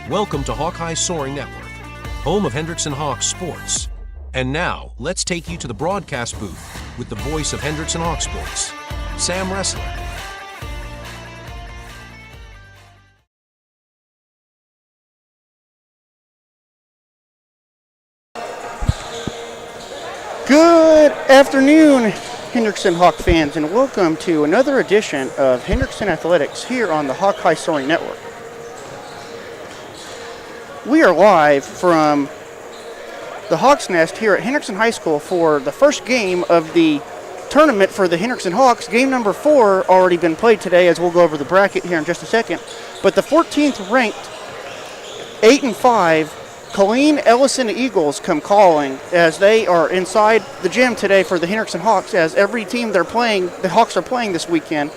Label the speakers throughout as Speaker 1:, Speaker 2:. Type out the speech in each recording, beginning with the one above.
Speaker 1: Welcome to Hawkeye Soaring Network, home of Hendrickson Hawks sports. And now, let's take you to the broadcast booth with the voice of Hendrickson Hawks sports, Sam Ressler.
Speaker 2: Good afternoon, Hendrickson Hawk fans, and welcome to another edition of Hendrickson Athletics here on the Hawkeye Soaring Network. We are live from the Hawks Nest here at Hendrickson High School for the first game of the tournament for the Hendrickson Hawks. Game number 4 already been played today, as we'll go over the bracket here in just a second. But the 14th ranked 8-5 Colleen Ellison Eagles come calling as they are inside the gym today for the Hendrickson Hawks, as every team the Hawks are playing this weekend,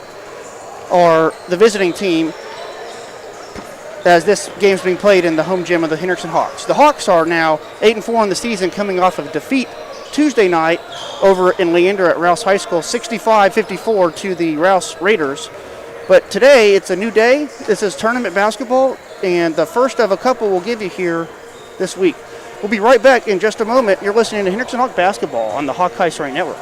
Speaker 2: are the visiting team, as this game's being played in the home gym of the Hendrickson Hawks. The Hawks are now 8-4 in the season, coming off of defeat Tuesday night over in Leander at Rouse High School, 65-54 to the Rouse Raiders. But today, it's a new day. This is tournament basketball, and the first of a couple we'll give you here this week. We'll be right back in just a moment. You're listening to Hendrickson Hawk basketball on the Hawkeye Soaring Network.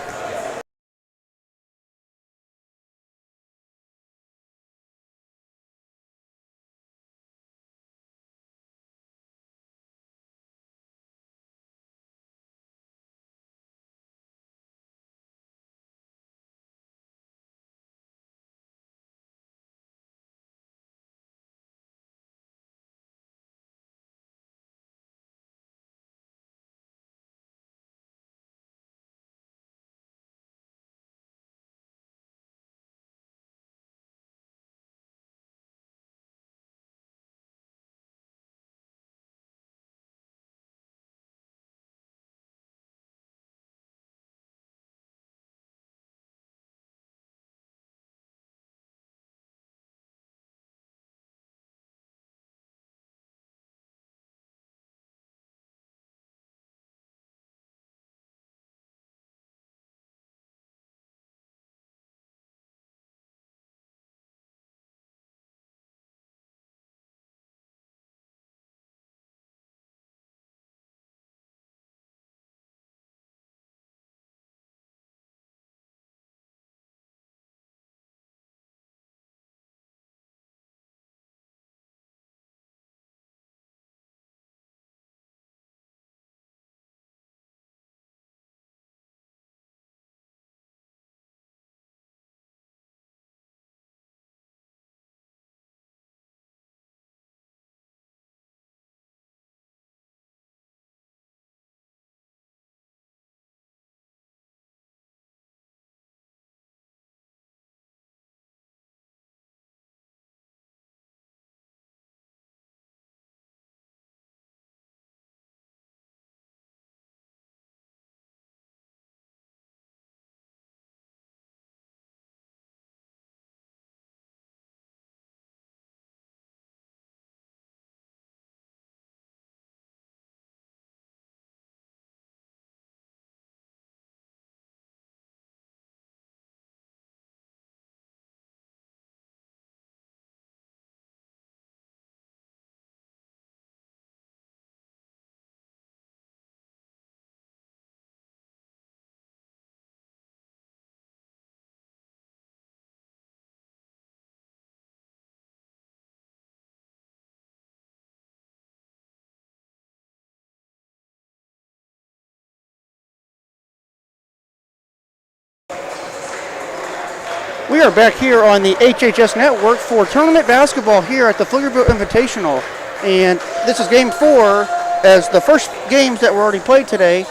Speaker 2: We are back here on the HHS Network for tournament basketball here at the Pflugerville Invitational. And this is game 4, as the first games that were already played today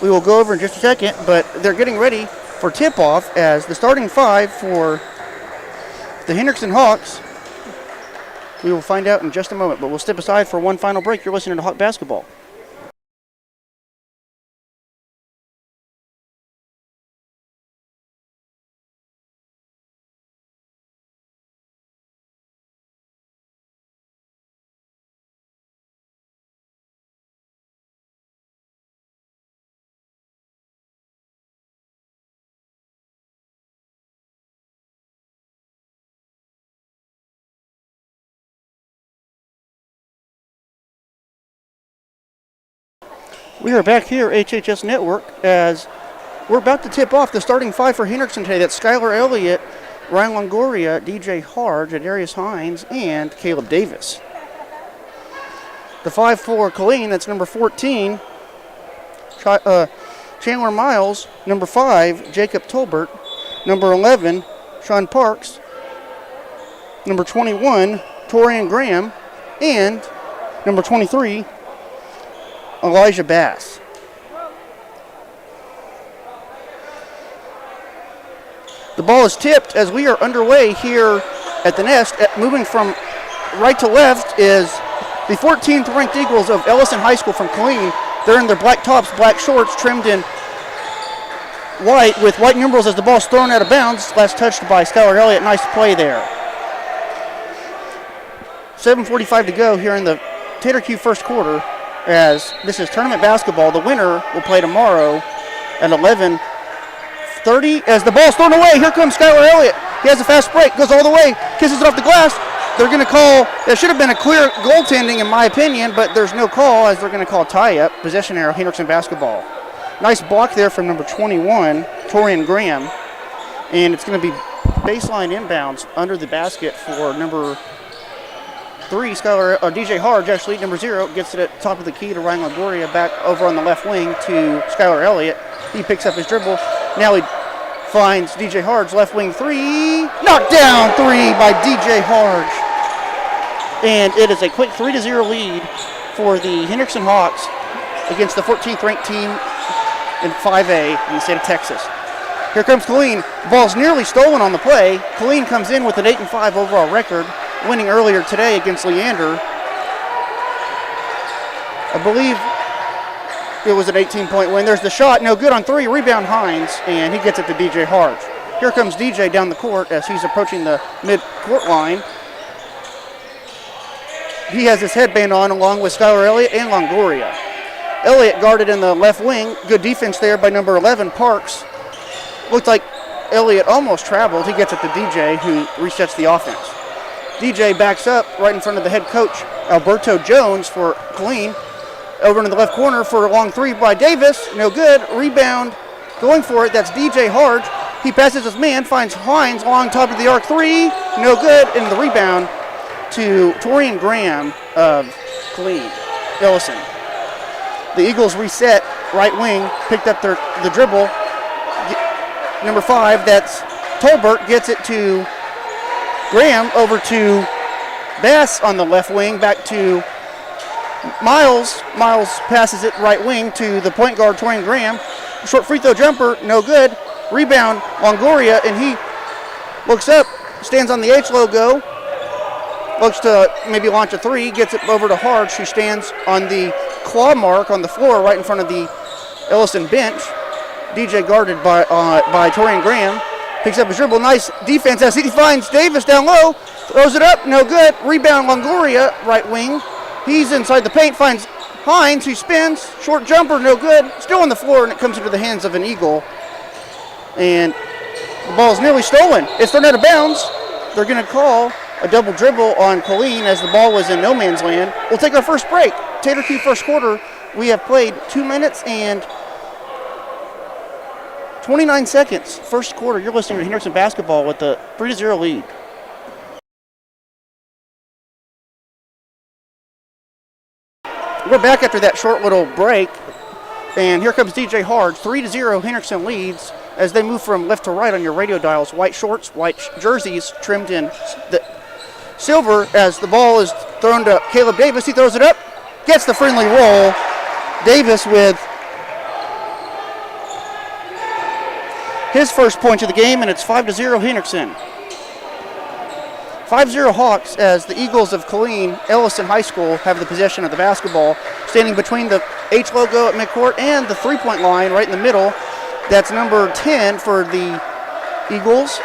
Speaker 2: we will go over in just a second, but they're getting ready for tip-off as the starting 5 for the Hendrickson Hawks. We will find out in just a moment, but we'll step aside for one final break. You're listening to Hawk Basketball. We are back here, HHS Network, as we're about to tip off the starting five for Hendrickson today. That's Skylar Elliott, Ryan Longoria, DJ Harge, Adarius Hines, and Caleb Davis. The 5 for Killeen, that's number 14, Chandler Miles. Number 5, Jacob Tolbert. Number 11, Sean Parks. Number 21, Torian Graham. And number 23, Elijah Bass. The ball is tipped as we are underway here at the Nest. Moving from right to left is the 14th ranked Eagles of Ellison High School from Killeen. They're in their black tops, black shorts, trimmed in white with white numerals as the ball's thrown out of bounds. Last touched by Skylar Elliott. Nice play there. 7:45 to go here in the Tater Q first quarter, as this is tournament basketball. The winner will play tomorrow at 11:30 as the ball's thrown away. Here comes Skylar Elliott. He has a fast break, goes all the way, kisses it off the glass. They're going to call, there should have been a clear goaltending in my opinion, but there's no call as they're going to call tie-up, possession arrow, Hendrickson basketball. Nice block there from number 21, Torian Graham, and it's going to be baseline inbounds under the basket for number 3, DJ Harge, actually, number 0, gets it at top of the key to Ryan Longoria, back over on the left wing to Skylar Elliott. He picks up his dribble. Now he finds DJ Harge, left wing 3. Knocked down 3 by DJ Harge. And it is a quick 3-0 lead for the Hendrickson Hawks against the 14th ranked team in 5A in the state of Texas. Here comes Killeen. The ball's nearly stolen on the play. Killeen comes in with an 8-5 overall record, winning earlier today against Leander. I believe it was an 18-point win. There's the shot, no good on 3. Rebound Hines, and he gets it to DJ Harge. Here comes DJ down the court as he's approaching the mid-court line. He has his headband on along with Skylar Elliott and Longoria. Elliott guarded in the left wing. Good defense there by number 11, Parks. Looked like Elliott almost traveled. He gets it to DJ, who resets the offense. DJ backs up right in front of the head coach, Alberto Jones, for Killeen. Over into the left corner for a long 3 by Davis. No good. Rebound. Going for it. That's DJ Harge. He passes his man, finds Hines along top of the arc 3. No good. And the rebound to Torian Graham of Killeen, Ellison. The Eagles reset right wing, picked up the dribble. Number 5, that's Tolbert, gets it to Graham, over to Bass on the left wing, back to Miles. Miles passes it right wing to the point guard, Torian Graham. Short free throw jumper, no good. Rebound, Longoria, and he looks up, stands on the H logo, looks to maybe launch a 3, gets it over to Harge, who stands on the claw mark on the floor right in front of the Ellison bench. DJ guarded by Torian Graham. Picks up his dribble. Nice defense as he finds Davis down low. Throws it up. No good. Rebound Longoria, right wing. He's inside the paint. Finds Hines, who spins. Short jumper. No good. Still on the floor, and it comes into the hands of an Eagle. And the ball is nearly stolen. It's thrown out of bounds. They're going to call a double dribble on Killeen as the ball was in no man's land. We'll take our first break. Tater Key first quarter. We have played 2 minutes and 29 seconds. First quarter, you're listening to Hendrickson basketball with a 3-0 lead. We're back after that short little break, and here comes DJ Harge. 3-0 Hendrickson leads as they move from left to right on your radio dials. White shorts, white jerseys trimmed in the silver as the ball is thrown to Caleb Davis. He throws it up, gets the friendly roll. Davis with his first point of the game, and it's 5-0 Hendrickson. 5-0 Hawks as the Eagles of Killeen, Ellison High School, have the possession of the basketball, standing between the H logo at midcourt and the three-point line right in the middle. That's number 10 for the Eagles.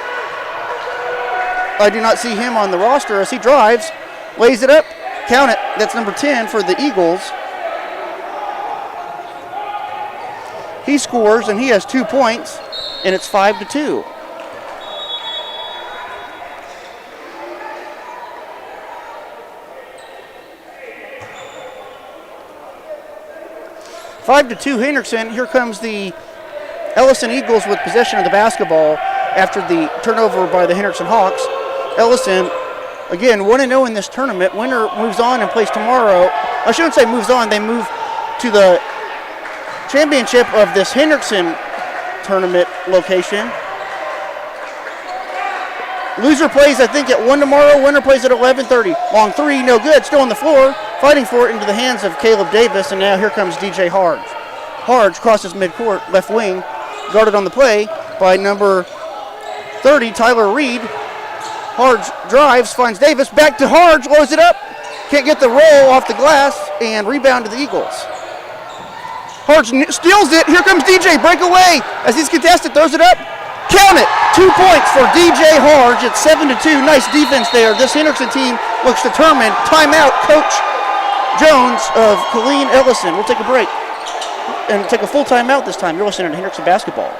Speaker 2: I do not see him on the roster as he drives, lays it up, count it. That's number 10 for the Eagles. He scores, and he has 2 points, and it's 5-2. 5-2 Hendrickson. Here comes the Ellison Eagles with possession of the basketball after the turnover by the Hendrickson Hawks. Ellison, again, 1-0 in this tournament. Winner moves on and plays tomorrow. I shouldn't say moves on. They move to the championship of this Hendrickson tournament location. Loser plays, I think, at 1 tomorrow. Winner plays at 11:30. Long three, no good. Still on the floor. Fighting for it into the hands of Caleb Davis. And now here comes DJ Harge. Harge crosses midcourt, left wing. Guarded on the play by number 30, Tyler Reed. Harge drives, finds Davis. Back to Harge, loads it up. Can't get the roll off the glass. And rebound to the Eagles. Harge steals it. Here comes DJ. Breakaway. As he's contested, throws it up. Count it. 2 points for DJ Harge. It's 7-2. Nice defense there. This Hendrickson team looks determined. Timeout, Coach Jones of Colleen Ellison. We'll take a break and take a full timeout this time. You're listening to Hendrickson Basketball.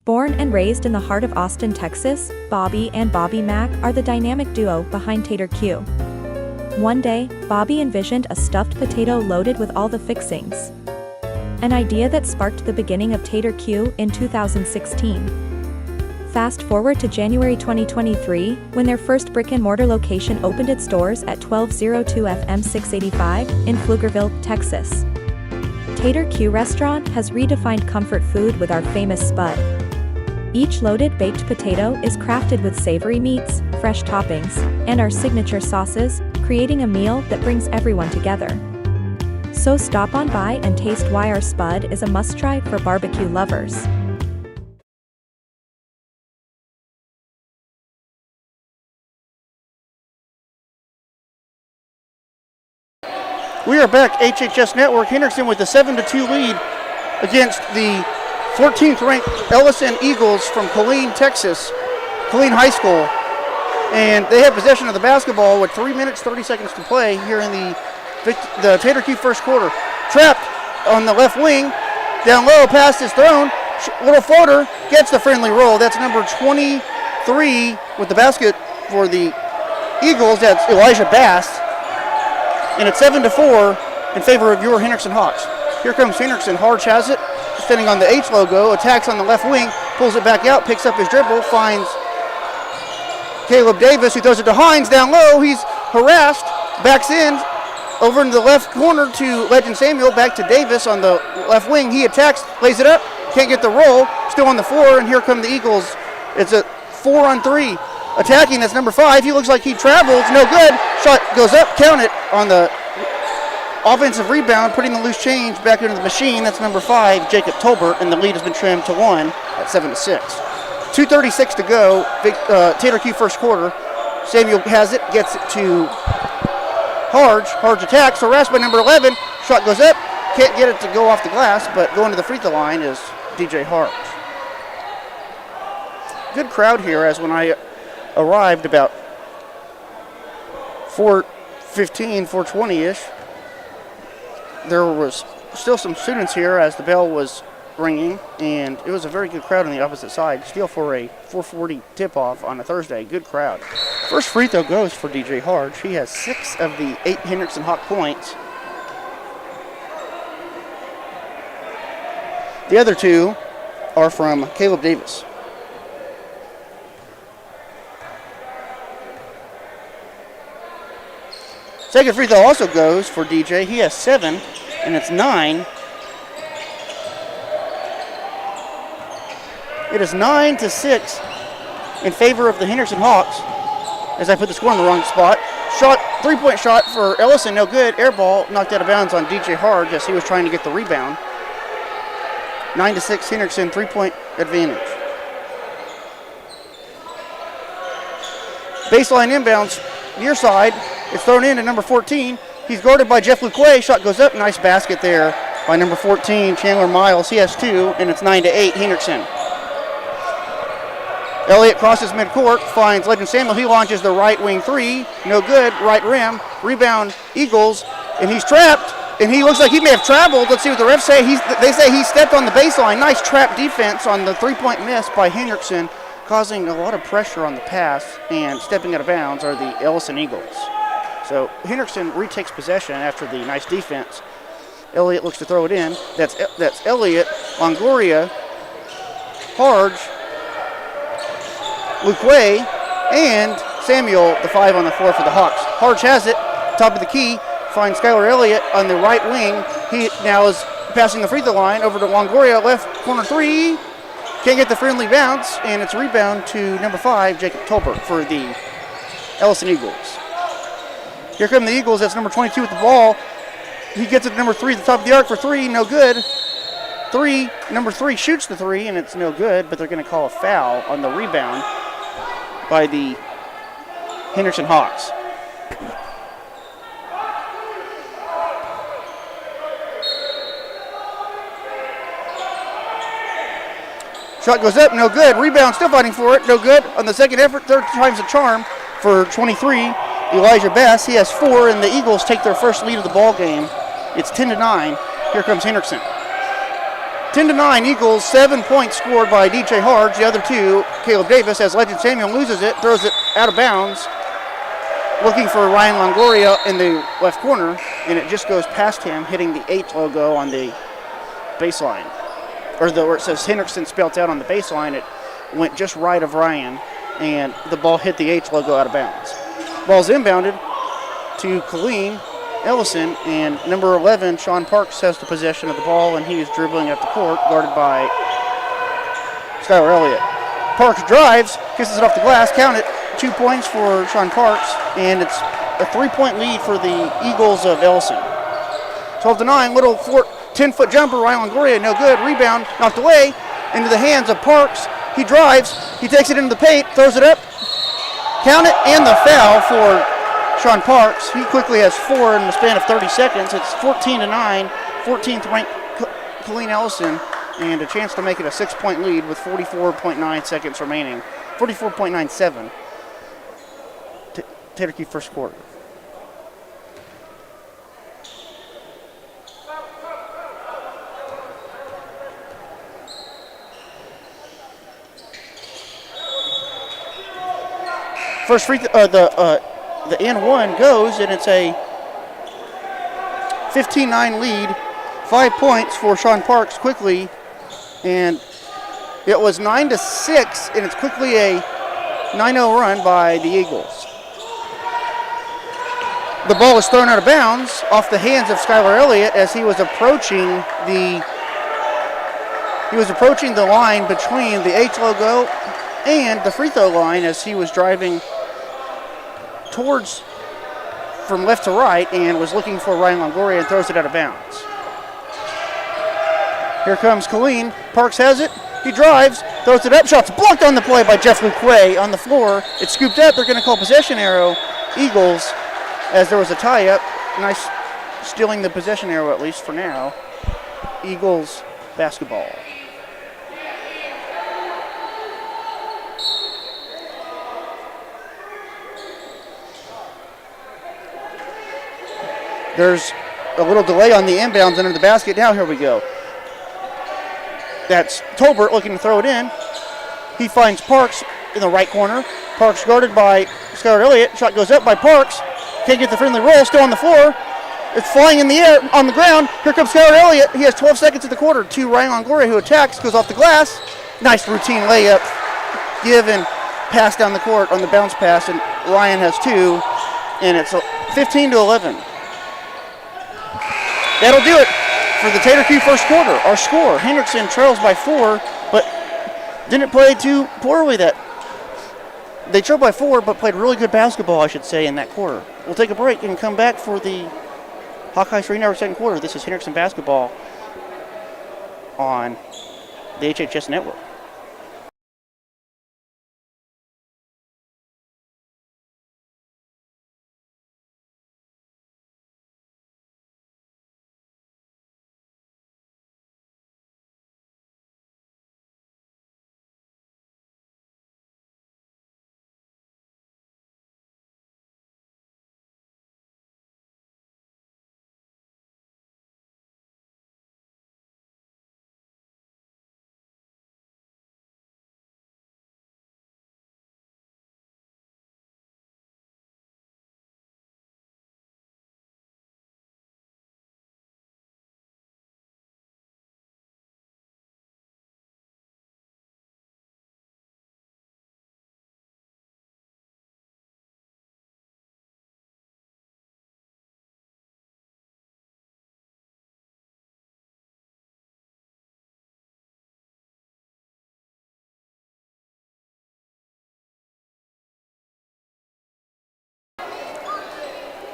Speaker 3: Born and raised in the heart of Austin, Texas, Bobby and Bobby Mack are the dynamic duo behind Tater Q. One day, Bobby envisioned a stuffed potato loaded with all the fixings. An idea that sparked the beginning of Tater Q in 2016. Fast forward to January 2023, when their first brick-and-mortar location opened its doors at 1202 FM 685 in Pflugerville, Texas. Tater Q restaurant has redefined comfort food with our famous spud. Each loaded baked potato is crafted with savory meats, fresh toppings, and our signature sauces, creating a meal that brings everyone together. So stop on by and taste why our spud is a must-try for barbecue lovers.
Speaker 2: We are back, HHS Network. Hendrickson with a 7-2 lead against the 14th ranked Ellison Eagles from Colleen, Texas, Colleen High School. And they have possession of the basketball with 3 minutes, 30 seconds to play here in the Tater Q first quarter. Trapped on the left wing, down low, pass is thrown. Little floater, gets the friendly roll. That's number 23 with the basket for the Eagles. That's Elijah Bass. And it's 7-4 in favor of your Hendrickson Hawks. Here comes Hendrickson. Harge has it, standing on the H logo, attacks on the left wing, pulls it back out, picks up his dribble, finds Caleb Davis, who throws it to Hines down low. He's harassed, backs in, over in the left corner to Legend Samuel, back to Davis on the left wing. He attacks, lays it up, can't get the roll, still on the floor, and here come the Eagles. It's a 4-on-3. Attacking, that's number 5. He looks like he travels, no good. Shot goes up, count it on the offensive rebound, putting the loose change back into the machine. That's number 5, Jacob Tolbert, and the lead has been trimmed to 1 at 7-6. 2:36 to go. Tater Q first quarter. Samuel has it, gets it to Harge. Harge attacks, harassed by number 11. Shot goes up, can't get it to go off the glass, but going to the free throw line is DJ Harge. Good crowd here, as when I arrived about 4:15, 4:20-ish. There was still some students here as the bell was ringing, and it was a very good crowd on the opposite side. Still for a 4:40 tip-off on a Thursday. Good crowd. First free throw goes for DJ Harge. He has 6 of the 8 Hendrickson Hawk points. The other 2 are from Caleb Davis. Second free throw also goes for DJ. He has 7, and it's 9. It is 9-6 in favor of the Hendrickson Hawks, as I put the score in the wrong spot. Three-point shot for Ellison, no good. Air ball knocked out of bounds on DJ Harge as he was trying to get the rebound. 9-6 Hendrickson, 3-point advantage. Baseline inbounds, near side. It's thrown in to number 14. He's guarded by Jeff Luque. Shot goes up. Nice basket there by number 14, Chandler Miles. He has 2, and it's 9-8 Hendrickson. Elliott crosses midcourt, finds Legend Samuel. He launches the right wing 3. No good. Right rim. Rebound Eagles, and he's trapped. And he looks like he may have traveled. Let's see what the refs say. They say he stepped on the baseline. Nice trap defense on the 3-point miss by Hendrickson, causing a lot of pressure on the pass, and stepping out of bounds are the Ellison Eagles. So Hendrickson retakes possession after the nice defense Elliott looks to throw it in. That's Elliott, Longoria, Harge, Luque, and Samuel, the 5 on the floor for the Hawks. Harge has it, top of the key, finds Skylar Elliott on the right wing. He now is passing the free throw line over to Longoria, left corner 3. Can't get the friendly bounce, and it's a rebound to number 5, Jacob Tolbert, for the Ellison Eagles. Here come the Eagles. That's number 22 with the ball. He gets it to number 3 at the top of the arc for 3, no good. Number 3 shoots the 3, and it's no good, but they're going to call a foul on the rebound by the Henderson Hawks. Shot goes up, no good. Rebound, still fighting for it, no good. On the second effort, third time's a charm for 23, Elijah Bass. He has 4, and the Eagles take their first lead of the ball game. It's 10-9. Here comes Hendrickson. 10-9 Eagles, 7 points scored by DJ Harge. The other 2, Caleb Davis, as Legend Samuel loses it, throws it out of bounds. Looking for Ryan Longoria in the left corner, and it just goes past him, hitting the H logo on the baseline. Or where it says Hendrickson spelled out on the baseline, it went just right of Ryan, and the ball hit the H logo out of bounds. Ball's inbounded to Colleen Ellison, and number 11, Sean Parks, has the possession of the ball, and he is dribbling up the court, guarded by Skylar Elliott. Parks drives, kisses it off the glass, count it, 2 points for Sean Parks, and it's a 3-point lead for the Eagles of Ellison. 12-9, little 10-foot jumper, Ryan Longoria, no good. Rebound, knocked away into the hands of Parks. He drives, he takes it into the paint, throws it up, count it, and the foul for Sean Parks. He quickly has 4 in the span of 30 seconds. It's 14-9, 14th ranked Colleen Ellison, and a chance to make it a 6-point lead with 44.9 seconds remaining. 44.97. Tater Key first quarter. First free the N1 goes, and it's a 15-9 lead. 5 points for Sean Parks quickly, and it was 9-6, and it's quickly a 9-0 run by the Eagles. The ball is thrown out of bounds off the hands of Skylar Elliott as he was approaching the line between the H logo and the free throw line as he was driving from left to right and was looking for Ryan Longoria and throws it out of bounds. Here comes Colleen. Parks has it. He drives, throws it up. Shots blocked on the play by Jeff Luque on the floor. It's scooped up. They're going to call possession arrow. Eagles, as there was a tie-up. Nice stealing the possession arrow, at least for now. Eagles basketball. There's a little delay on the inbounds under the basket. Now here we go. That's Tolbert looking to throw it in. He finds Parks in the right corner. Parks guarded by Skylar Elliott. Shot goes up by Parks. Can't get the friendly roll. Still on the floor. It's flying in the air on the ground. Here comes Skylar Elliott. He has 12 seconds of the quarter. To Ryan Longoria, who attacks, goes off the glass. Nice routine layup. Give and pass down the court on the bounce pass, and Ryan has 2, and it's 15-11. That'll do it for the Tater Q first quarter. Our score, Hendrickson trails by 4, but didn't play too poorly. They trailed by 4, but played really good basketball, I should say, in that quarter. We'll take a break and come back for the Hawkeye 3 Network second quarter. This is Hendrickson basketball on the HHS Network.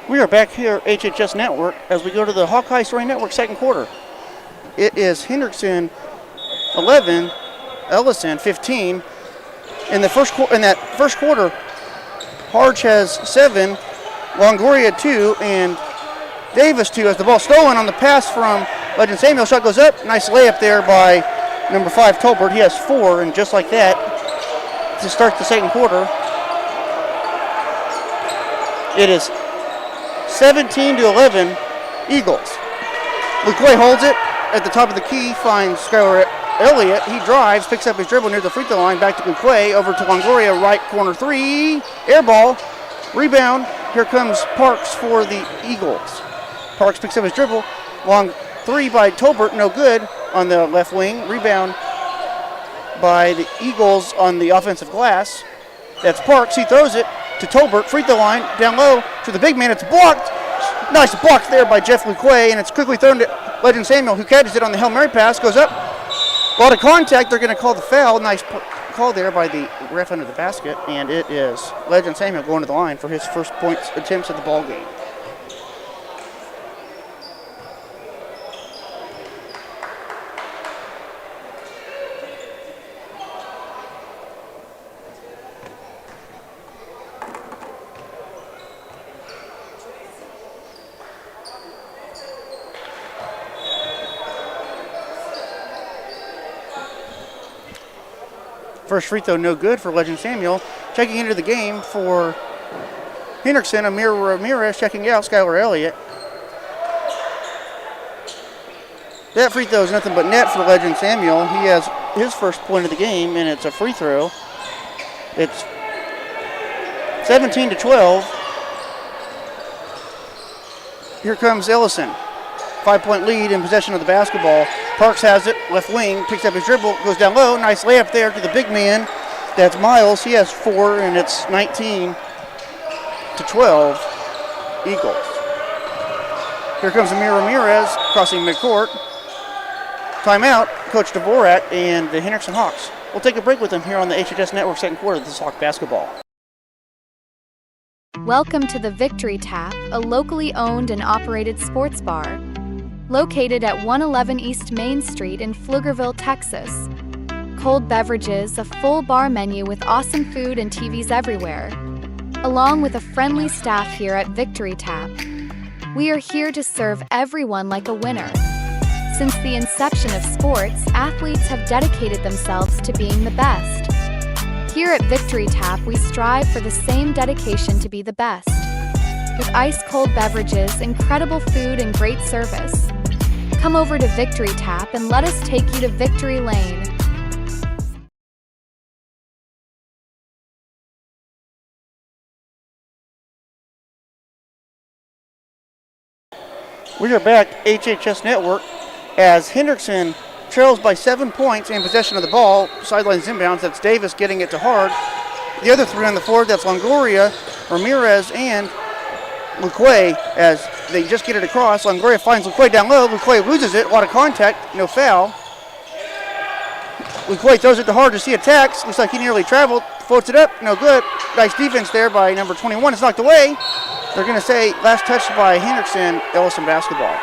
Speaker 2: We are back here at HHS Network as we go to the Hawkeye Story Network second quarter. It is Hendrickson 11, Ellison 15. In that first quarter, Harge has 7, Longoria 2, and Davis 2 as the ball stolen on the pass from Legend Samuel. Shot goes up. Nice layup there by number 5, Tolbert. He has 4, and just like that, to start the second quarter, it is 17-11 Eagles. LeCoy holds it at the top of the key, finds Skylar Elliott. He drives, picks up his dribble near the free throw line, back to LeCoy, over to Longoria, right corner 3, air ball, rebound. Here comes Parks for the Eagles. Parks picks up his dribble, long 3 by Tolbert, no good on the left wing. Rebound by the Eagles on the offensive glass. That's Parks, he throws it to Tolbert, free throw line, down low to the big man. It's blocked. Nice block there by Jeff LeCoy, and it's quickly thrown to Legend Samuel, who catches it on the Hail Mary pass, goes up. A lot of contact. They're going to call the foul. Nice call there by the ref under the basket, and it is Legend Samuel going to the line for his first points attempts of the ball game. First free throw no good for Legend Samuel. Checking into the game for Hendrickson, Amir Ramirez checking out Skylar Elliott. That free throw is nothing but net for Legend Samuel. He has his first point of the game, and it's a free throw. It's 17-12. Here comes Ellison. 5-point lead in possession of the basketball. Parks has it, left wing, picks up his dribble, goes down low. Nice layup there to the big man. That's Miles. He has 4, and it's 19-12 Eagles. Here comes Amir Ramirez crossing midcourt. Timeout, Coach Dvorak and the Hendrickson Hawks. We'll take a break with them here on the HHS Network second quarter of this Hawk basketball.
Speaker 4: Welcome to the Victory Tap, a locally owned and operated sports bar. Located at 111 East Main Street in Pflugerville, Texas. Cold beverages, a full bar menu with awesome food and TVs everywhere. Along with a friendly staff here at Victory Tap. We are here to serve everyone like a winner. Since the inception of sports, athletes have dedicated themselves to being the best. Here at Victory Tap, we strive for the same dedication to be the best. With ice-cold beverages, incredible food, and great service. Come over to Victory Tap and let us take you to Victory Lane.
Speaker 2: We are back, HHS Network, as Hendrickson trails by 7 points in possession of the ball. Sidelines inbounds, that's Davis getting it to Hard. The other 3 on the floor, that's Longoria, Ramirez, and LeCoy, as they just get it across. Longoria finds LeCoy down low. LeCoy loses it. A lot of contact. No foul. LeCoy throws it to Hard to see attacks. Looks like he nearly traveled. Floats it up. No good. Nice defense there by number 21. It's knocked away. They're going to say last touch by Hendrickson, Ellison basketball.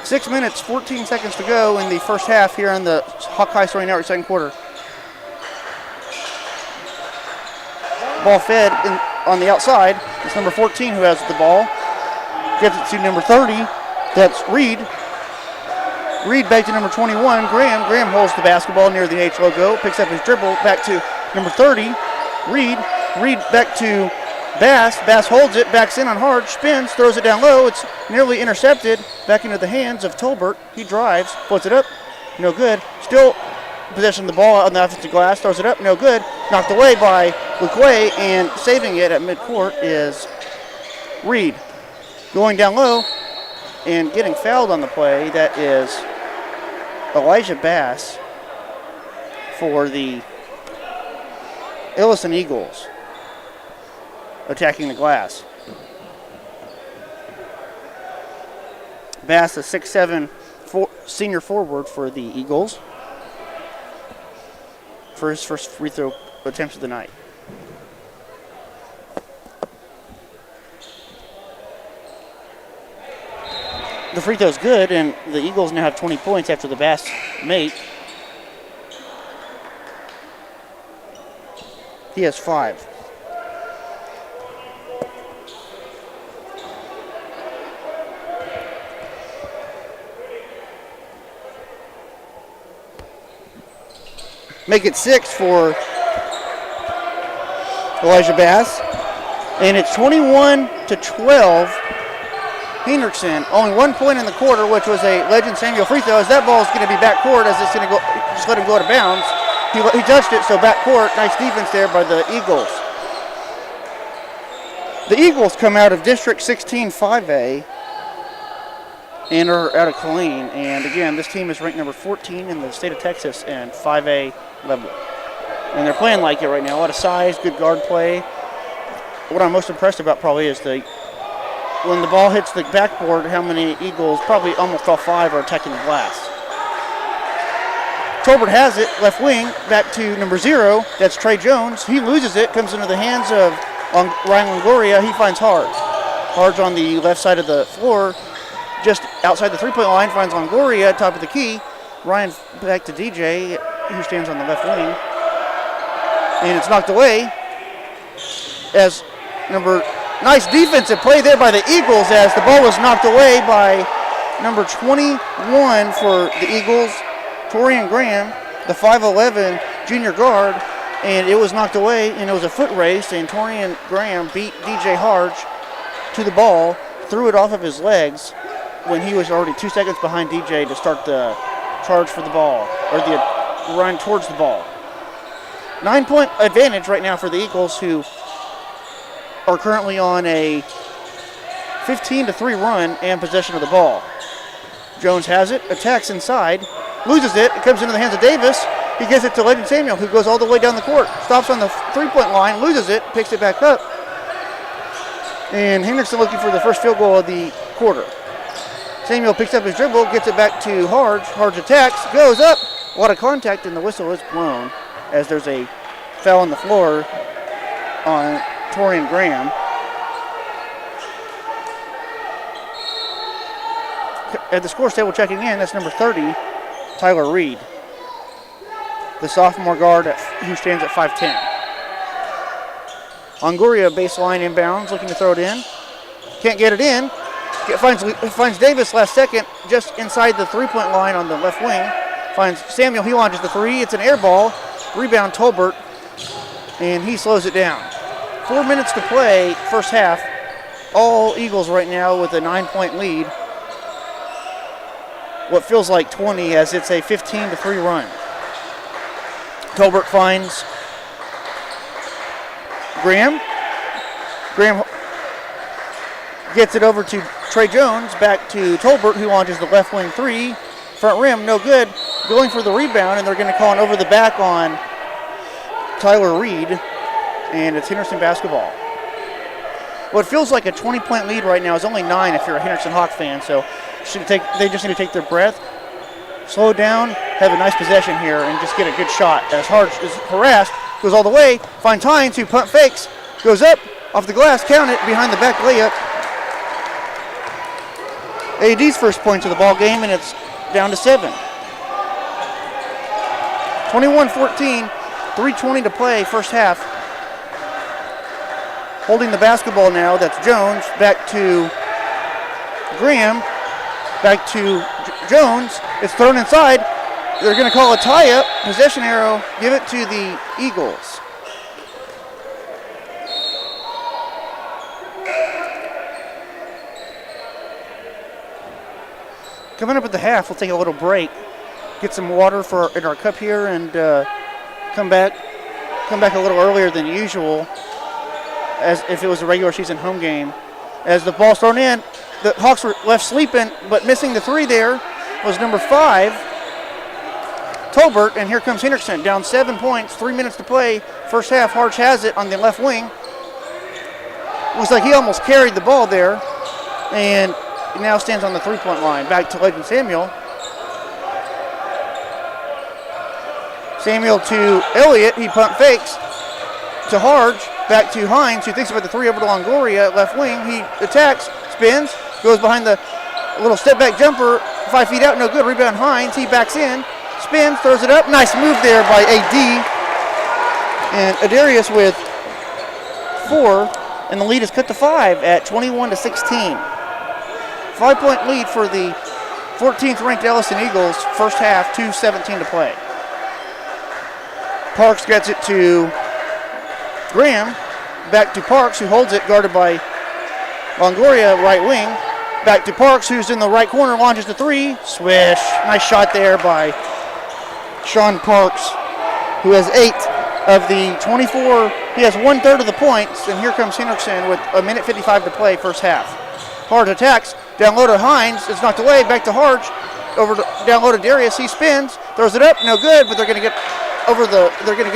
Speaker 2: 6 minutes, 14 seconds to go in the first half here in the Hawkeye Story Network second quarter. Ball fed on the outside. It's number 14 who has the ball. Gives it to number 30. That's Reed. Reed back to number 21, Graham. Graham holds the basketball near the H logo. Picks up his dribble back to number 30. Reed. Reed back to Bass. Bass holds it, backs in on Hard, spins, throws it down low. It's nearly intercepted. Back into the hands of Tolbert. He drives, puts it up. No good. Still possession of the ball on the offensive glass, throws it up, no good. Knocked away by LeCoy, and saving it at midcourt is Reed. Going down low and getting fouled on the play, that is Elijah Bass for the Ellison Eagles attacking the glass. Bass, a 6'7" senior forward for the Eagles, for his first free throw attempt of the night. The free throw's good, and the Eagles now have 20 points after the Bass make. He has 5. Make it 6 for Elijah Bass. And it's 21-12. Hendrickson, only 1 point in the quarter, which was a Legend Samuel free throw, as that ball is going to be backcourt as it's going to go, just let him go out of bounds. He touched it, so backcourt. Nice defense there by the Eagles. The Eagles come out of District 16 5A and are out of Killeen. And again, this team is ranked number 14 in the state of Texas and 5A level. And they're playing like it right now. A lot of size, good guard play. What I'm most impressed about probably is when the ball hits the backboard, how many Eagles, probably almost all 5, are attacking the glass. Tolbert has it, left wing, back to number 0. That's Trey Jones. He loses it, comes into the hands of Ryan Longoria. He finds Harge. Harge on the left side of the floor, just outside the three-point line, finds Longoria, top of the key. Ryan back to DJ, who stands on the left wing. And it's knocked away as nice defensive play there by the Eagles as the ball was knocked away by number 21 for the Eagles, Torian Graham, the 5'11 junior guard, and it was knocked away, and it was a foot race, and Torian Graham beat DJ Harge to the ball, threw it off of his legs when he was already 2 seconds behind DJ to start the charge for the ball, or the run towards the ball. 9-point advantage right now for the Eagles, who are currently on a 15-3 run and possession of the ball. Jones has it, attacks inside, loses it. It comes into the hands of Davis. He gives it to Legend Samuel, who goes all the way down the court, stops on the three-point line, loses it, picks it back up. And Hendrickson looking for the first field goal of the quarter. Samuel picks up his dribble, gets it back to Harge. Harge attacks, goes up. A lot of contact, and the whistle is blown as there's a foul on the floor on Torian Graham. At the scores table checking in, that's number 30, Tyler Reed, the sophomore guard who stands at 5'10". Longoria baseline inbounds, looking to throw it in. Can't get it in. Finds Davis last second, just inside the three-point line on the left wing. Finds Samuel, he launches the three. It's an air ball. Rebound Tolbert, and he slows it down. 4 minutes to play, first half. All Eagles right now with a 9-point lead. What feels like 20 as it's a 15-3 run. Tolbert finds Graham. Graham gets it over to Trey Jones, back to Tolbert, who launches the left wing three. Front rim, no good. Going for the rebound, and they're going to call an over the back on Tyler Reed, and it's Henderson basketball. What feels like a 20-point lead right now is only 9 if you're a Henderson Hawk fan, so they just need to take their breath, slow down, have a nice possession here, and just get a good shot. As Harge is harassed, goes all the way, finds Hines, who pump fakes, goes up, off the glass, count it, behind the back layup. AD's first points of the ball game, and it's down to 7. 21-14, 3:20 to play, first half. Holding the basketball now, that's Jones, back to Graham, back to Jones. It's thrown inside. They're going to call a tie-up, possession arrow, give it to the Eagles. Coming up at the half, we'll take a little break, get some water in our cup here, and come back a little earlier than usual, as if it was a regular season home game. As the ball's thrown in, the Hawks were left sleeping, but missing the three there was number 5, Tolbert, and here comes Hendrickson, down 7 points, 3 minutes to play. First half, Harge has it on the left wing. Looks like he almost carried the ball there, and he now stands on the three-point line. Back to Legend Samuel. Samuel to Elliott. He pump fakes to Harge. Back to Hines, who thinks about the three over to Longoria, left wing. He attacks, spins, goes behind the A little step back jumper, 5 feet out, no good. Rebound Hines, he backs in, spins, throws it up. Nice move there by AD. And Adarius with 4, and the lead is cut to 5 at 21-16. 5-point lead for the 14th ranked Ellison Eagles, first half, 2:17 to play. Parks gets it to Graham, back to Parks, who holds it, guarded by Longoria, right wing. Back to Parks, who's in the right corner, launches the 3, swish. Nice shot there by Sean Parks, who has 8 of the 24. He has 1/3 of the points, and here comes Hendrickson with 1:55 to play, first half. Hart attacks, down low to Hines, it's knocked away, back to Hart, over to, down low to Darius, he spins, throws it up, no good, but they're going to get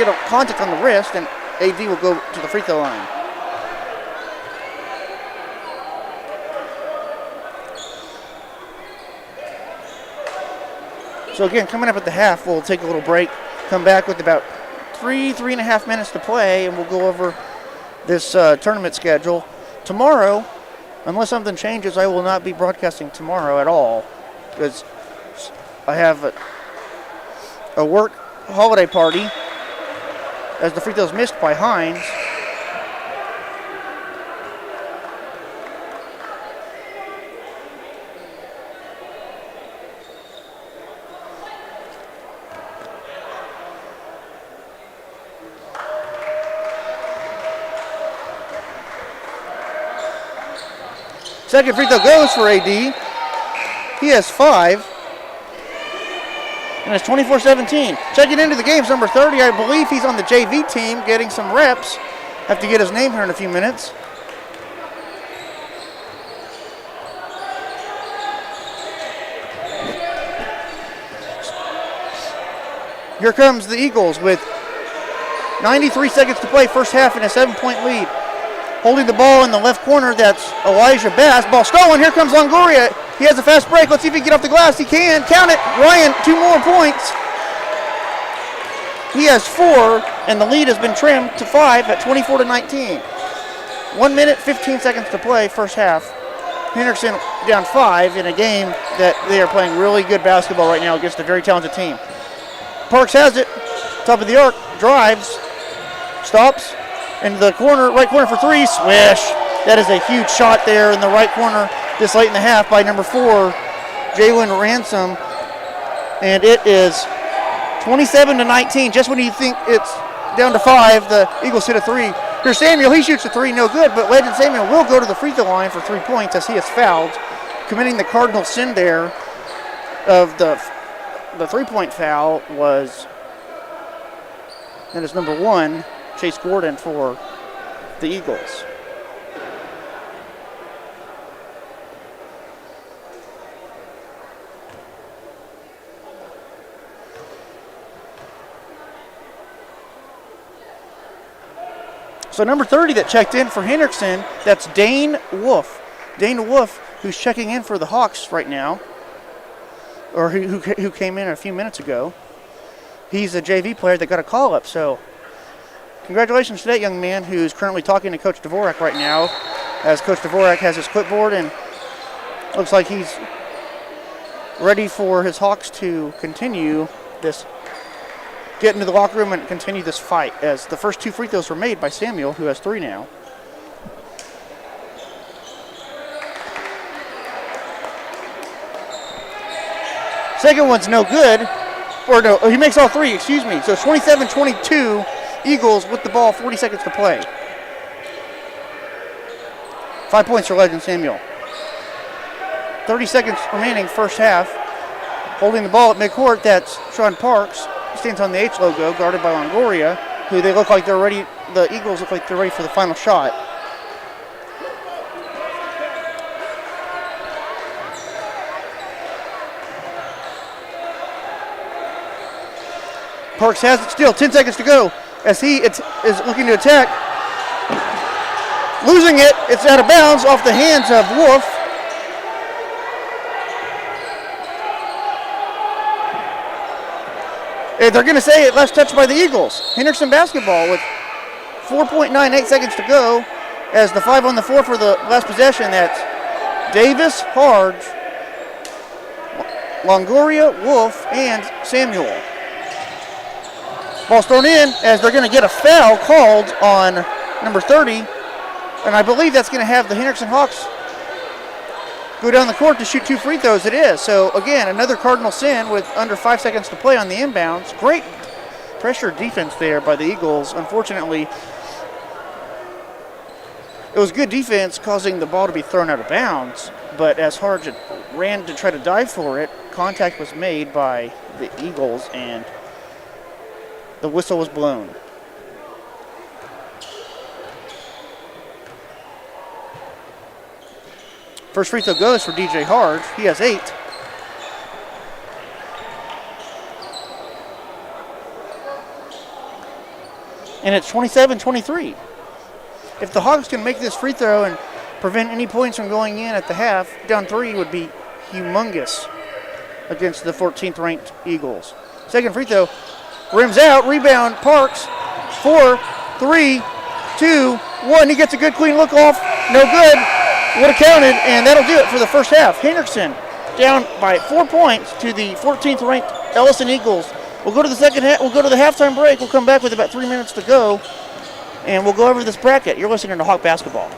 Speaker 2: a contact on the wrist, and AD will go to the free throw line. So again, coming up at the half, we'll take a little break, come back with about 3.5 minutes to play, and we'll go over this tournament schedule. Tomorrow, unless something changes, I will not be broadcasting tomorrow at all, because I have a work holiday party, as the free throws missed by Hines. Second free throw goes for AD. He has 5. And it's 24-17. Checking into the game's number 30. I believe he's on the JV team getting some reps. Have to get his name here in a few minutes. Here comes the Eagles with 93 seconds to play, first half, and a 7-point lead. Holding the ball in the left corner, that's Elijah Bass. Ball stolen. Here comes Longoria. He has a fast break. Let's see if he can get off the glass. He can. Count it. Ryan, 2 more points. He has 4, and the lead has been trimmed to 5 at 24-19. 1 minute, 15 seconds to play, first half. Hendrickson down 5 in a game that they are playing really good basketball right now against a very talented team. Parks has it. Top of the arc. Drives. Stops. In the corner, right corner for 3, swish. That is a huge shot there in the right corner this late in the half by number 4, Jalen Ransom. And it is 27-19. Just when you think it's down to 5, the Eagles hit a 3. Here's Samuel, he shoots a 3, no good, but Legend Samuel will go to the free throw line for 3 points as he is fouled, committing the cardinal sin there of the 3-point foul was, that is number 1, Chase Gordon for the Eagles. So number 30 that checked in for Hendrickson, that's Dane Wolf. Dane Wolf, who's checking in for the Hawks right now, or who came in a few minutes ago. He's a JV player that got a call-up, so congratulations to that young man who's currently talking to Coach Dvorak right now, as Coach Dvorak has his clipboard and looks like he's ready for his Hawks to continue this, get into the locker room and continue this fight, as the first 2 free throws were made by Samuel, who has 3 now. Second one's no good, or no, he makes all 3, excuse me. So 27-22. Eagles with the ball, 40 seconds to play. 5 points for Legend Samuel. 30 seconds remaining, first half. Holding the ball at midcourt, that's Sean Parks. He stands on the H logo, guarded by Longoria, who they look like they're ready, the Eagles look like they're ready for the final shot. Parks has it still, 10 seconds to go. As he is looking to attack. Losing it, it's out of bounds off the hands of Wolf. And they're going to say it last touched by the Eagles. Hendrickson basketball with 4.98 seconds to go as the 5 on the floor for the last possession. That's Davis, Harge, Longoria, Wolf, and Samuel. Ball's thrown in as they're going to get a foul called on number 30, and I believe that's going to have the Hendrickson Hawks go down the court to shoot 2 free throws. It is. So, again, another cardinal sin with under 5 seconds to play on the inbounds. Great pressure defense there by the Eagles. Unfortunately, it was good defense causing the ball to be thrown out of bounds, but as Harge ran to try to dive for it, contact was made by the Eagles, and the whistle was blown. First free throw goes for DJ Harge. He has 8. And it's 27-23. If the Hawks can make this free throw and prevent any points from going in at the half, down 3 would be humongous against the 14th ranked Eagles. Second free throw, rims out, rebound, Parks, 4, 3, 2, 1. He gets a good clean look off, no good. Would have counted, and that'll do it for the first half. Hendrickson down by 4 points to the 14th ranked Ellison Eagles. We'll go to the second half. We'll go to the halftime break. We'll come back with about 3 minutes to go, and we'll go over this bracket. You're listening to Hawk Basketball.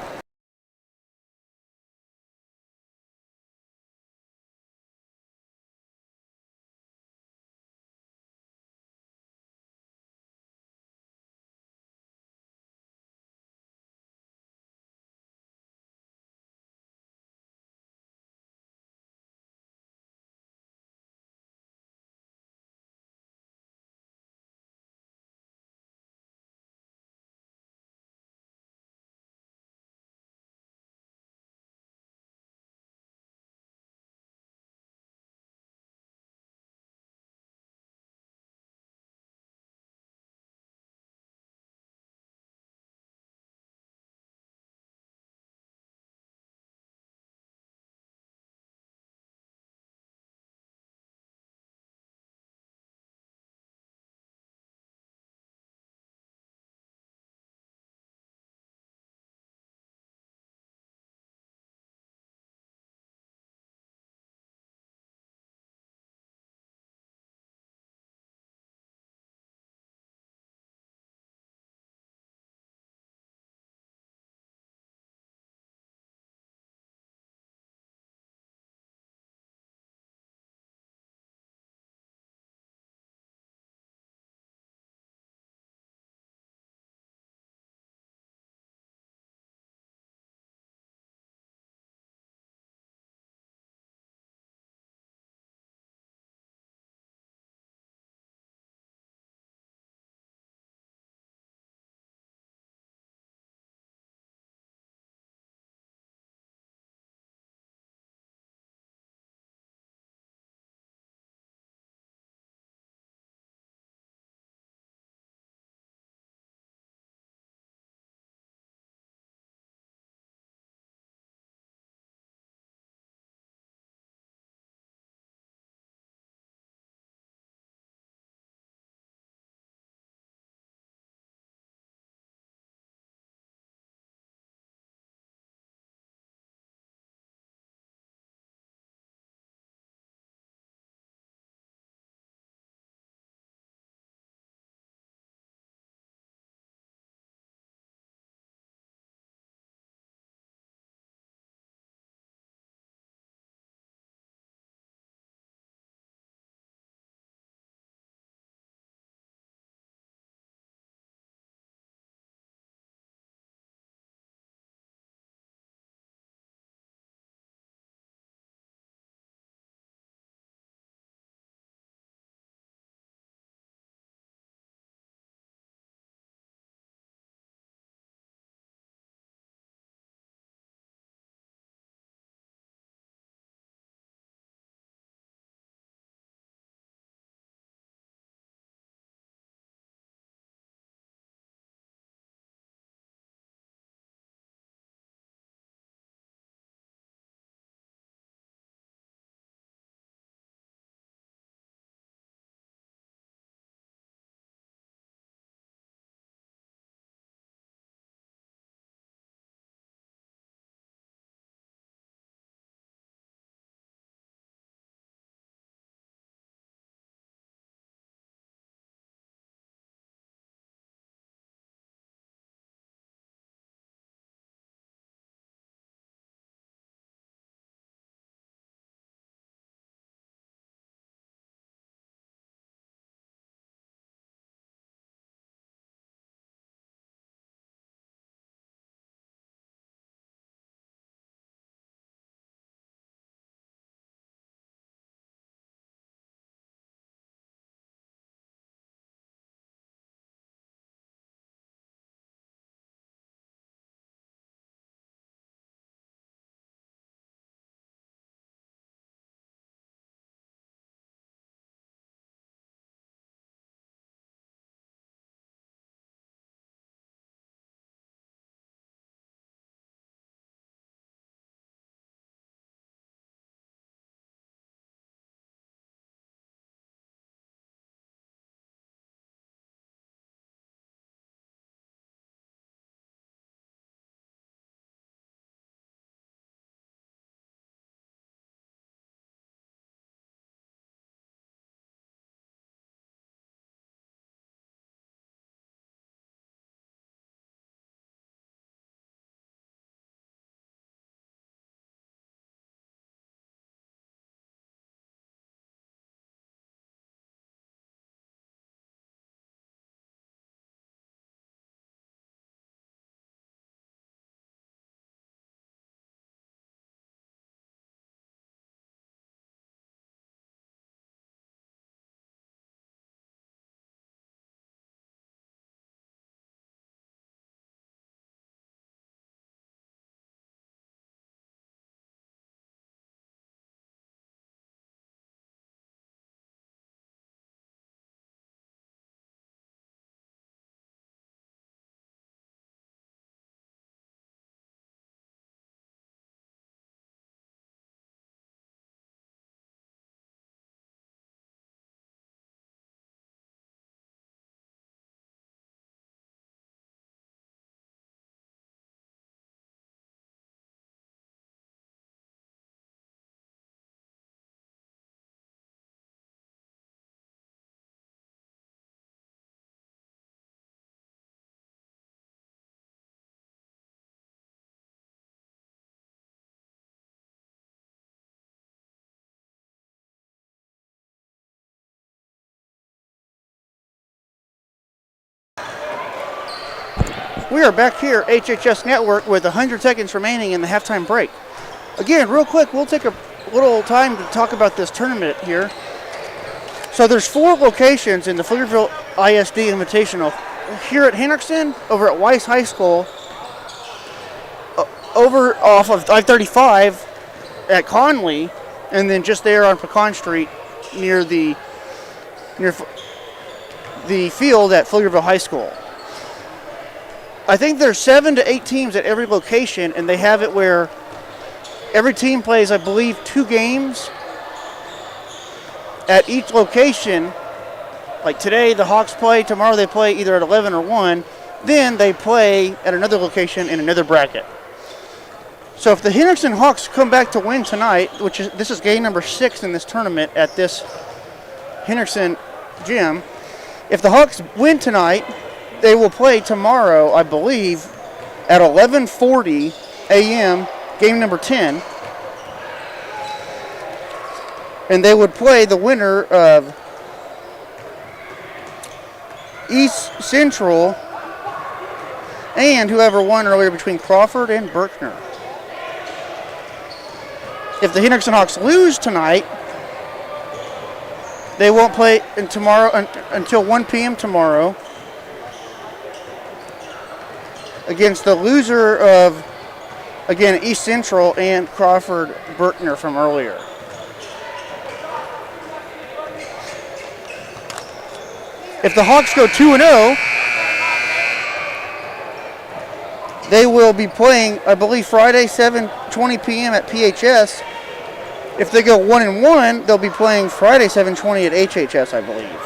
Speaker 2: We are back here, HHS Network, with 100 seconds remaining in the halftime break. Again, real quick, we'll take a little time to talk about this tournament here. So there's 4 locations in the Pflugerville ISD Invitational. Here at Hendrickson, over at Weiss High School, over off of I-35 at Conley, and then just there on Pecan Street near the field at Pflugerville High School. I think there's 7 to 8 teams at every location, and they have it where every team plays, I believe, 2 games at each location. Like today, the Hawks play. Tomorrow, they play either at 11 or 1. Then they play at another location in another bracket. So if the Hendrickson Hawks come back to win tonight, this is game number 6 in this tournament at this Hendrickson gym. If the Hawks win tonight, they will play tomorrow, I believe, at 11:40 a.m., game number 10. And they would play the winner of East Central and whoever won earlier between Crawford and Berkner. If the Hendrickson Hawks lose tonight, they won't play until 1 p.m. tomorrow against the loser of, again, East Central and Crawford Berkner from earlier. If the Hawks go 2-0, they will be playing, I believe, Friday, 7:20 p.m. at PHS. If they go 1-1, they'll be playing Friday, 7:20 at HHS, I believe.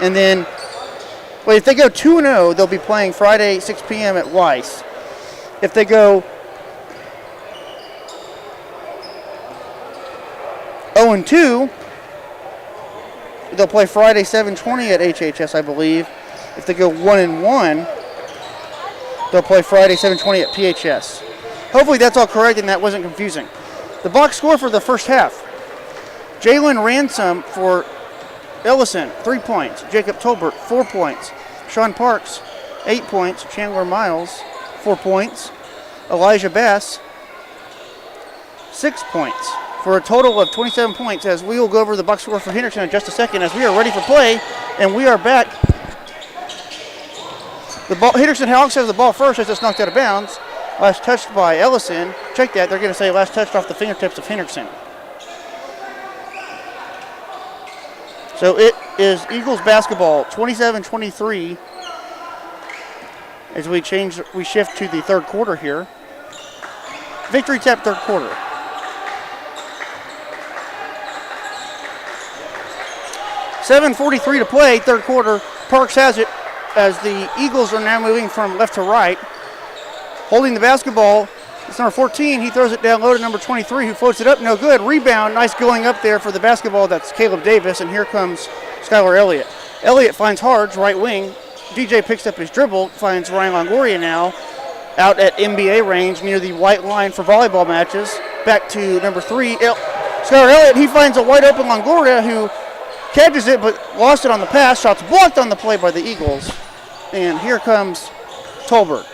Speaker 2: And then, well, if they go 2-0, they'll be playing Friday, 6 p.m. at Weiss. If they go 0-2, they'll play Friday, 7:20 at HHS, I believe. If they go 1-1, they'll play Friday, 7:20 at PHS. Hopefully that's all correct and that wasn't confusing. The box score for the first half. Jalen Ransom for Ellison, 3 points. Jacob Tolbert, 4 points. Sean Parks, 8 points. Chandler Miles, 4 points. Elijah Bass, 6 points. For a total of 27 points, as we will go over the box score for Hendrickson in just a second as we are ready for play, and we are back. Hendrickson Hawks has the ball first as it's knocked out of bounds. Last touched by Ellison. Check that, they're going to say last touched off the fingertips of Hendrickson. So it is Eagles basketball, 27-23, as we shift to the third quarter here. Victory tap third quarter. .7:43 to play, third quarter. Parks has it as the Eagles are now moving from left to right. Holding the basketball, it's number 14. He throws it down low to number 23, who floats it up. No good. Rebound. Nice going up there for the basketball. That's Caleb Davis, and here comes Skylar Elliott. Elliott finds Hards, right wing. DJ picks up his dribble, finds Ryan Longoria now out at NBA range near the white line for volleyball matches. Back to number 3, Skylar Elliott. He finds a wide open Longoria who catches it but lost it on the pass. Shots blocked on the play by the Eagles. And here comes Tolbert.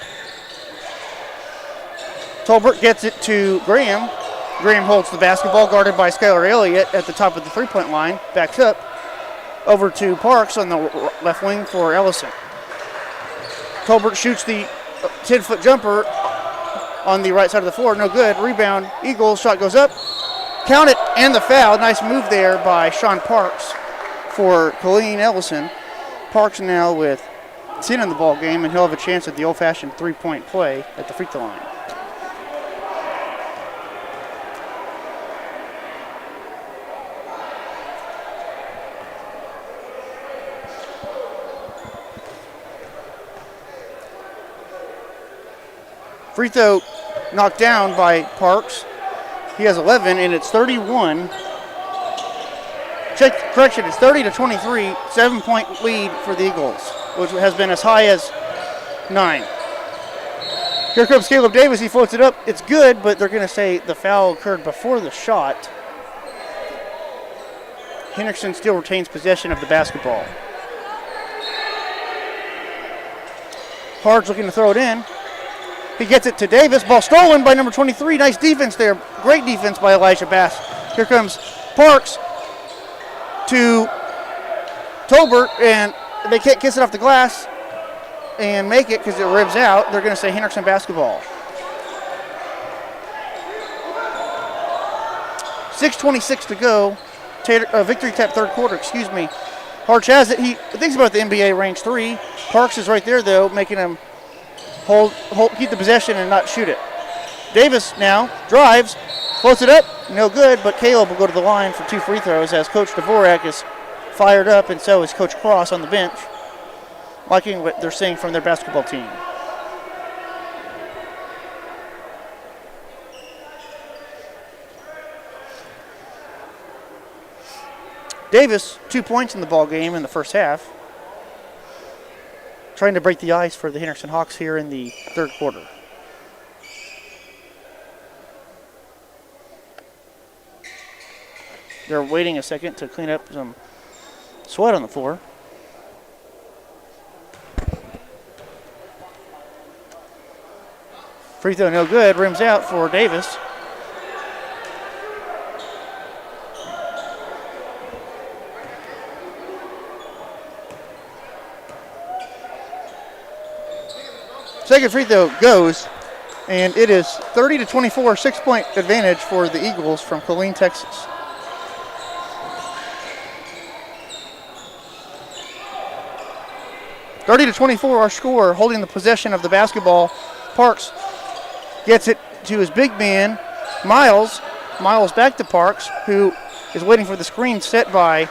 Speaker 2: Tolbert gets it to Graham. Graham holds the basketball, guarded by Skylar Elliott at the top of the three-point line. Backs up over to Parks on the left wing for Ellison. Tolbert shoots the 10-foot jumper on the right side of the floor. No good. Rebound. Eagles. Shot goes up. Count it, and the foul. Nice move there by Sean Parks for Colleen Ellison. Parks now with 10 in the ball game, and he'll have a chance at the old-fashioned three-point play at the free throw line. Free throw knocked down by Parks. He has 11, and it's 31. Correction, it's 30-23, 7-point lead for the Eagles, which has been as high as 9. Here comes Caleb Davis. He floats it up. It's good, but they're going to say the foul occurred before the shot. Hendrickson still retains possession of the basketball. Hard's looking to throw it in. He gets it to Davis. Ball stolen by number 23. Nice defense there. Great defense by Elijah Bass. Here comes Parks to Tolbert, and they can't kiss it off the glass and make it because it ribs out. They're going to say Hendrickson basketball. 6:26 to go. Victory Tap third quarter, excuse me. Harch has it. He thinks about the NBA range 3. Parks is right there, though, making him keep the possession and not shoot it. Davis now drives, floats it up, no good, but Caleb will go to the line for 2 free throws as Coach Dvorak is fired up, and so is Coach Cross on the bench, liking what they're seeing from their basketball team. Davis, 2 points in the ball game in the first half. Trying to break the ice for the Hendrickson Hawks here in the third quarter. They're waiting a second to clean up some sweat on the floor. Free throw no good, rims out for Davis. Second free throw goes, and it is 30-24, 6-point advantage for the Eagles from Killeen, Texas. (30-24) our score, holding the possession of the basketball. Parks gets it to his big man, Miles. Miles back to Parks, who is waiting for the screen set by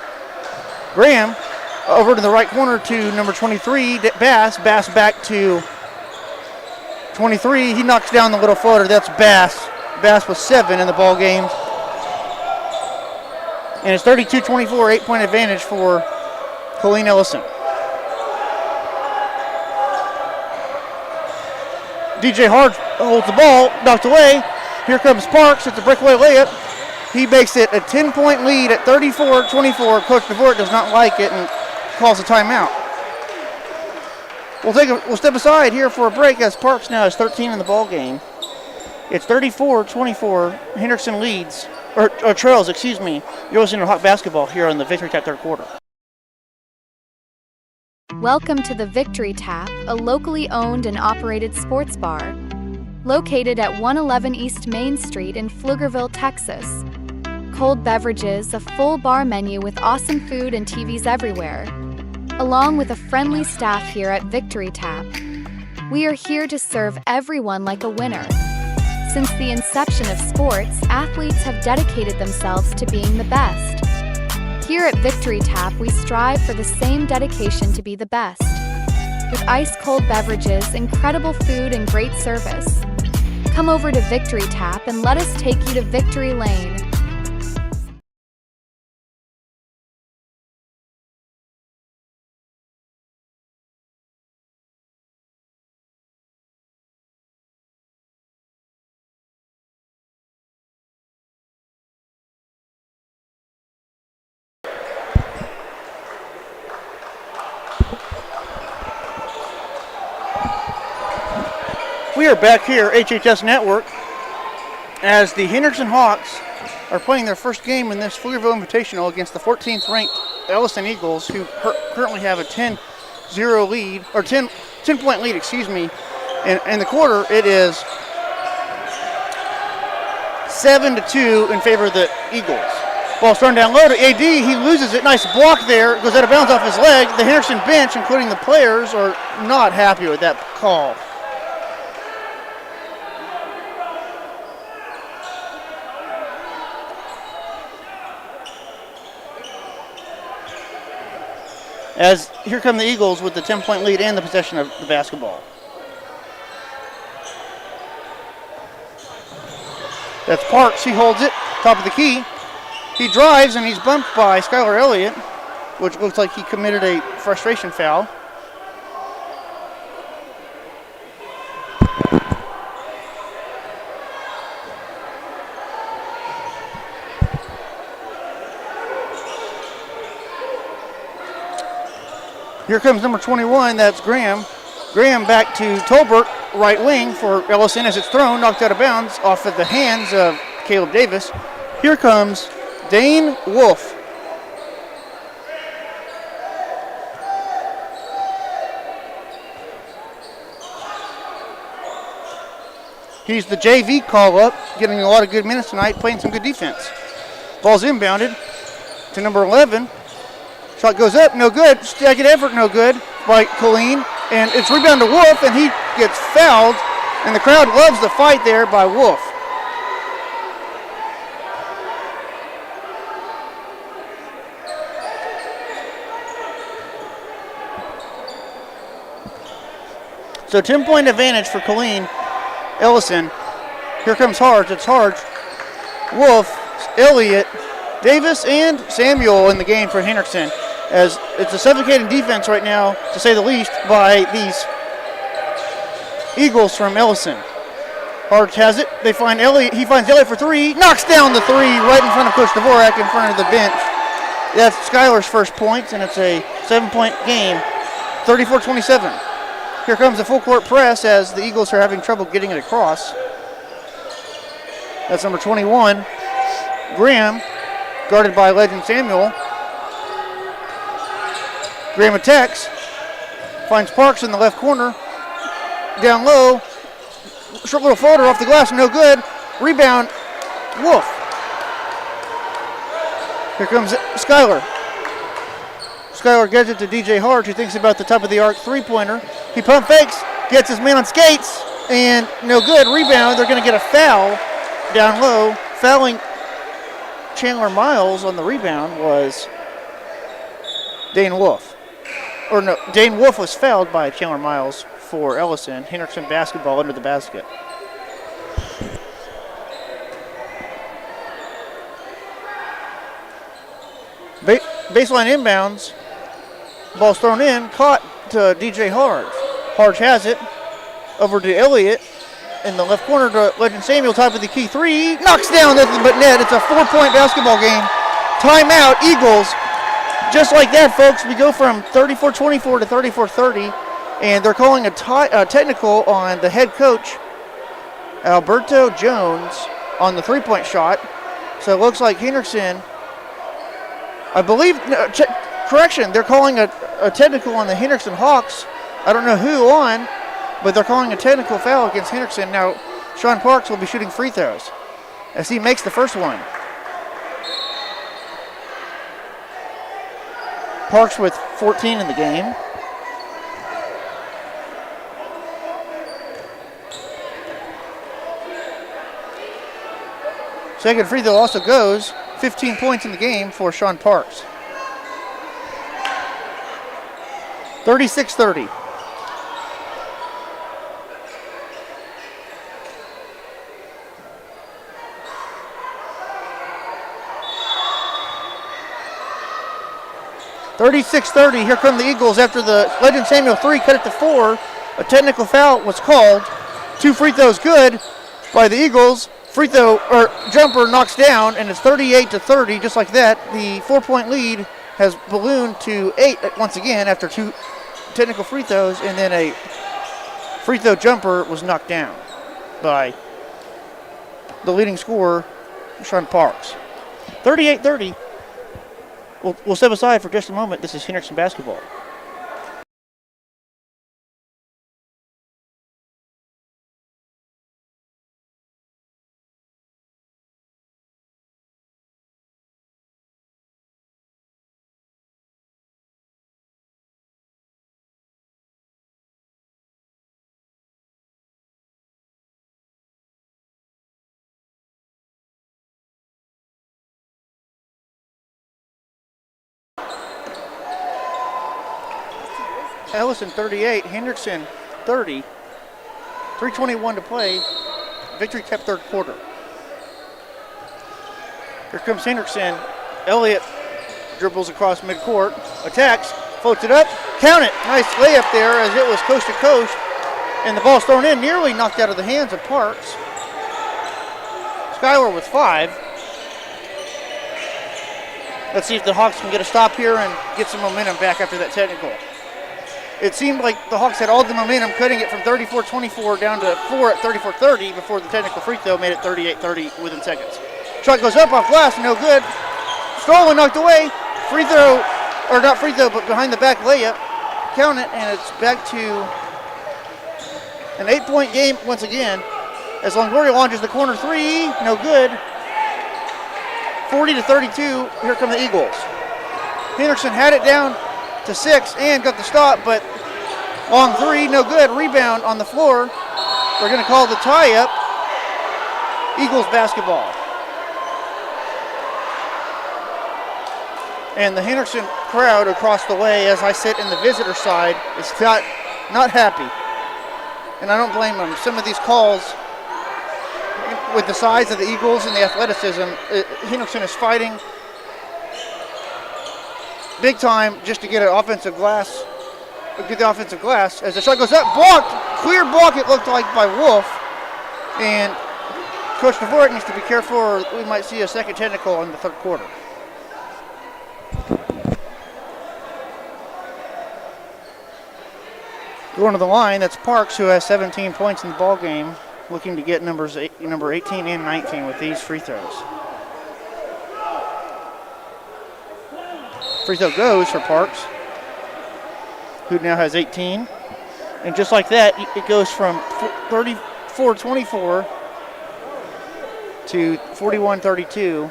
Speaker 2: Graham. Over to the right corner to number 23, Bass. Bass back to 23, he knocks down the little floater. That's Bass. Bass was 7 in the ball game. And it's 32-24, 8-point advantage for Colleen Ellison. DJ Hard holds the ball, knocked away. Here comes Parks. It's a breakaway layup. He makes it a 10-point lead at 34-24. Coach DeVort does not like it and calls a timeout. We'll step aside here for a break as Parks now has 13 in the ball game. It's 34-24. Hendrickson leads, or trails, excuse me. Ellison Hawk basketball here on the Victory Tap third quarter.
Speaker 4: Welcome to the Victory Tap, a locally owned and operated sports bar. Located at 111 East Main Street in Pflugerville, Texas. Cold beverages, a full bar menu with awesome food and TVs everywhere. Along with a friendly staff here at Victory Tap. We are here to serve everyone like a winner. Since the inception of sports, athletes have dedicated themselves to being the best. Here at Victory Tap, we strive for the same dedication to be the best. With ice-cold beverages, incredible food, and great service. Come over to Victory Tap and let us take you to Victory Lane.
Speaker 2: We are back here, HHS Network, as the Hendrickson Hawks are playing their first game in this Pflugerville Invitational against the 14th ranked Ellison Eagles, who currently have a 10-0 lead, or 10-point lead, excuse me. In the quarter, it is 7-2 in favor of the Eagles. Ball's thrown down low to AD. He loses it. Nice block there. Goes out of bounds off his leg. The Hendrickson bench, including the players, are not happy with that call. As here come the Eagles with the 10-point lead and the possession of the basketball. That's Parks. He holds it, top of the key. He drives and he's bumped by Skylar Elliott, which looks like he committed a frustration foul. Here comes number 21, that's Graham. Graham back to Tolbert, right wing for Ellison as it's thrown, knocked out of bounds off of the hands of Caleb Davis. Here comes Dane Wolf. He's the JV call-up, getting a lot of good minutes tonight, playing some good defense. Ball's inbounded to number 11. Shot goes up, no good. Second effort, no good by Colleen. And it's rebound to Wolf, and he gets fouled. And the crowd loves the fight there by Wolf. So 10-point advantage for Colleen. Ellison. Here comes Harge. It's Harge. Wolf, Elliott, Davis, and Samuel in the game for Hendrickson. As it's a suffocating defense right now, to say the least, by these Eagles from Ellison. Harge has it. They find Elliott. He finds Elliott for three. Knocks down the three right in front of Coach Dvorak in front of the bench. That's Skylar's first points, and it's a 7-point game, 34-27. Here comes the full court press as the Eagles are having trouble getting it across. That's number 21, Graham, guarded by Legend Samuel. Graham attacks, finds Parks in the left corner. Down low, short little floater off the glass, no good. Rebound, Wolf. Here comes Skylar. Skylar gets it to DJ Harge, who thinks about the top of the arc three-pointer. He pump fakes, gets his man on skates, and no good. Rebound, they're going to get a foul down low. Fouling Chandler Miles on the rebound was Dane Wolf. Or no, Dane Wolf was fouled by Chandler Miles for Ellison. Hendrickson basketball under the basket. Baseline inbounds. Ball's thrown in, caught to DJ Harge. Harge has it. Over to Elliott. In the left corner to Legend Samuel, top of the key three. Knocks down nothing but net. It's a 4-point basketball game. Timeout, Eagles. Just like that, folks, we go from 34-24 to 34-30. And they're calling a technical on the head coach, Alberto Jones, on the three-point shot. So it looks like Hendrickson, I believe, correction, they're calling a technical on the Hendrickson Hawks. I don't know who on, but they're calling a technical foul against Hendrickson. Now, Sean Parks will be shooting free throws as he makes the first one. Parks with 14 in the game. Second free throw also goes. 15 points in the game for Sean Parks. 36-30. Here come the Eagles after the Legend Samuel three, cut it to 4. A technical foul was called. 2 free throws good by the Eagles. Free throw or jumper knocks down, and it's 38-30. Just like that, the 4-point lead has ballooned to 8 once again after 2 technical free throws, and then a free throw jumper was knocked down by the leading scorer, Sean Parks. 38-30. We'll step aside for just a moment. This is Hendrickson basketball. Ellison 38, Hendrickson 30. 3:21 to play. Victory kept third quarter. Here comes Hendrickson. Elliott dribbles across midcourt, attacks, floats it up, count it. Nice layup there as it was coast to coast, and the ball's thrown in, nearly knocked out of the hands of Parks. Skylar with 5. Let's see if the Hawks can get a stop here and get some momentum back after that technical. It seemed like the Hawks had all the momentum, cutting it from 34-24 down to 4 at 34-30 before the technical free throw made it 38-30 within seconds. Shot goes up off glass, no good. Stolen, knocked away. Free throw, or not free throw, but behind the back layup. Count it, and it's back to an 8-point game once again. As Longoria launches the corner three, no good. 40-32, here come the Eagles. Henderson had it down to 6 and got the stop, but long three, no good. Rebound on the floor. We're going to call the tie-up. Eagles basketball. And the Henderson crowd across the way, as I sit in the visitor side, is not happy. And I don't blame them. Some of these calls, with the size of the Eagles and the athleticism, Henderson is fighting big time just to get an offensive glass, get the offensive glass. As the shot goes up, blocked, clear block it looked like by Wolf. And Coach Dvorak needs to be careful or we might see a second technical in the third quarter. Going to the line, that's Parks, who has 17 points in the ball game, looking to get number 18 and 19 with these free throws. Free throw goes for Parks, who now has 18. And just like that, it goes from 34-24 to 41-32.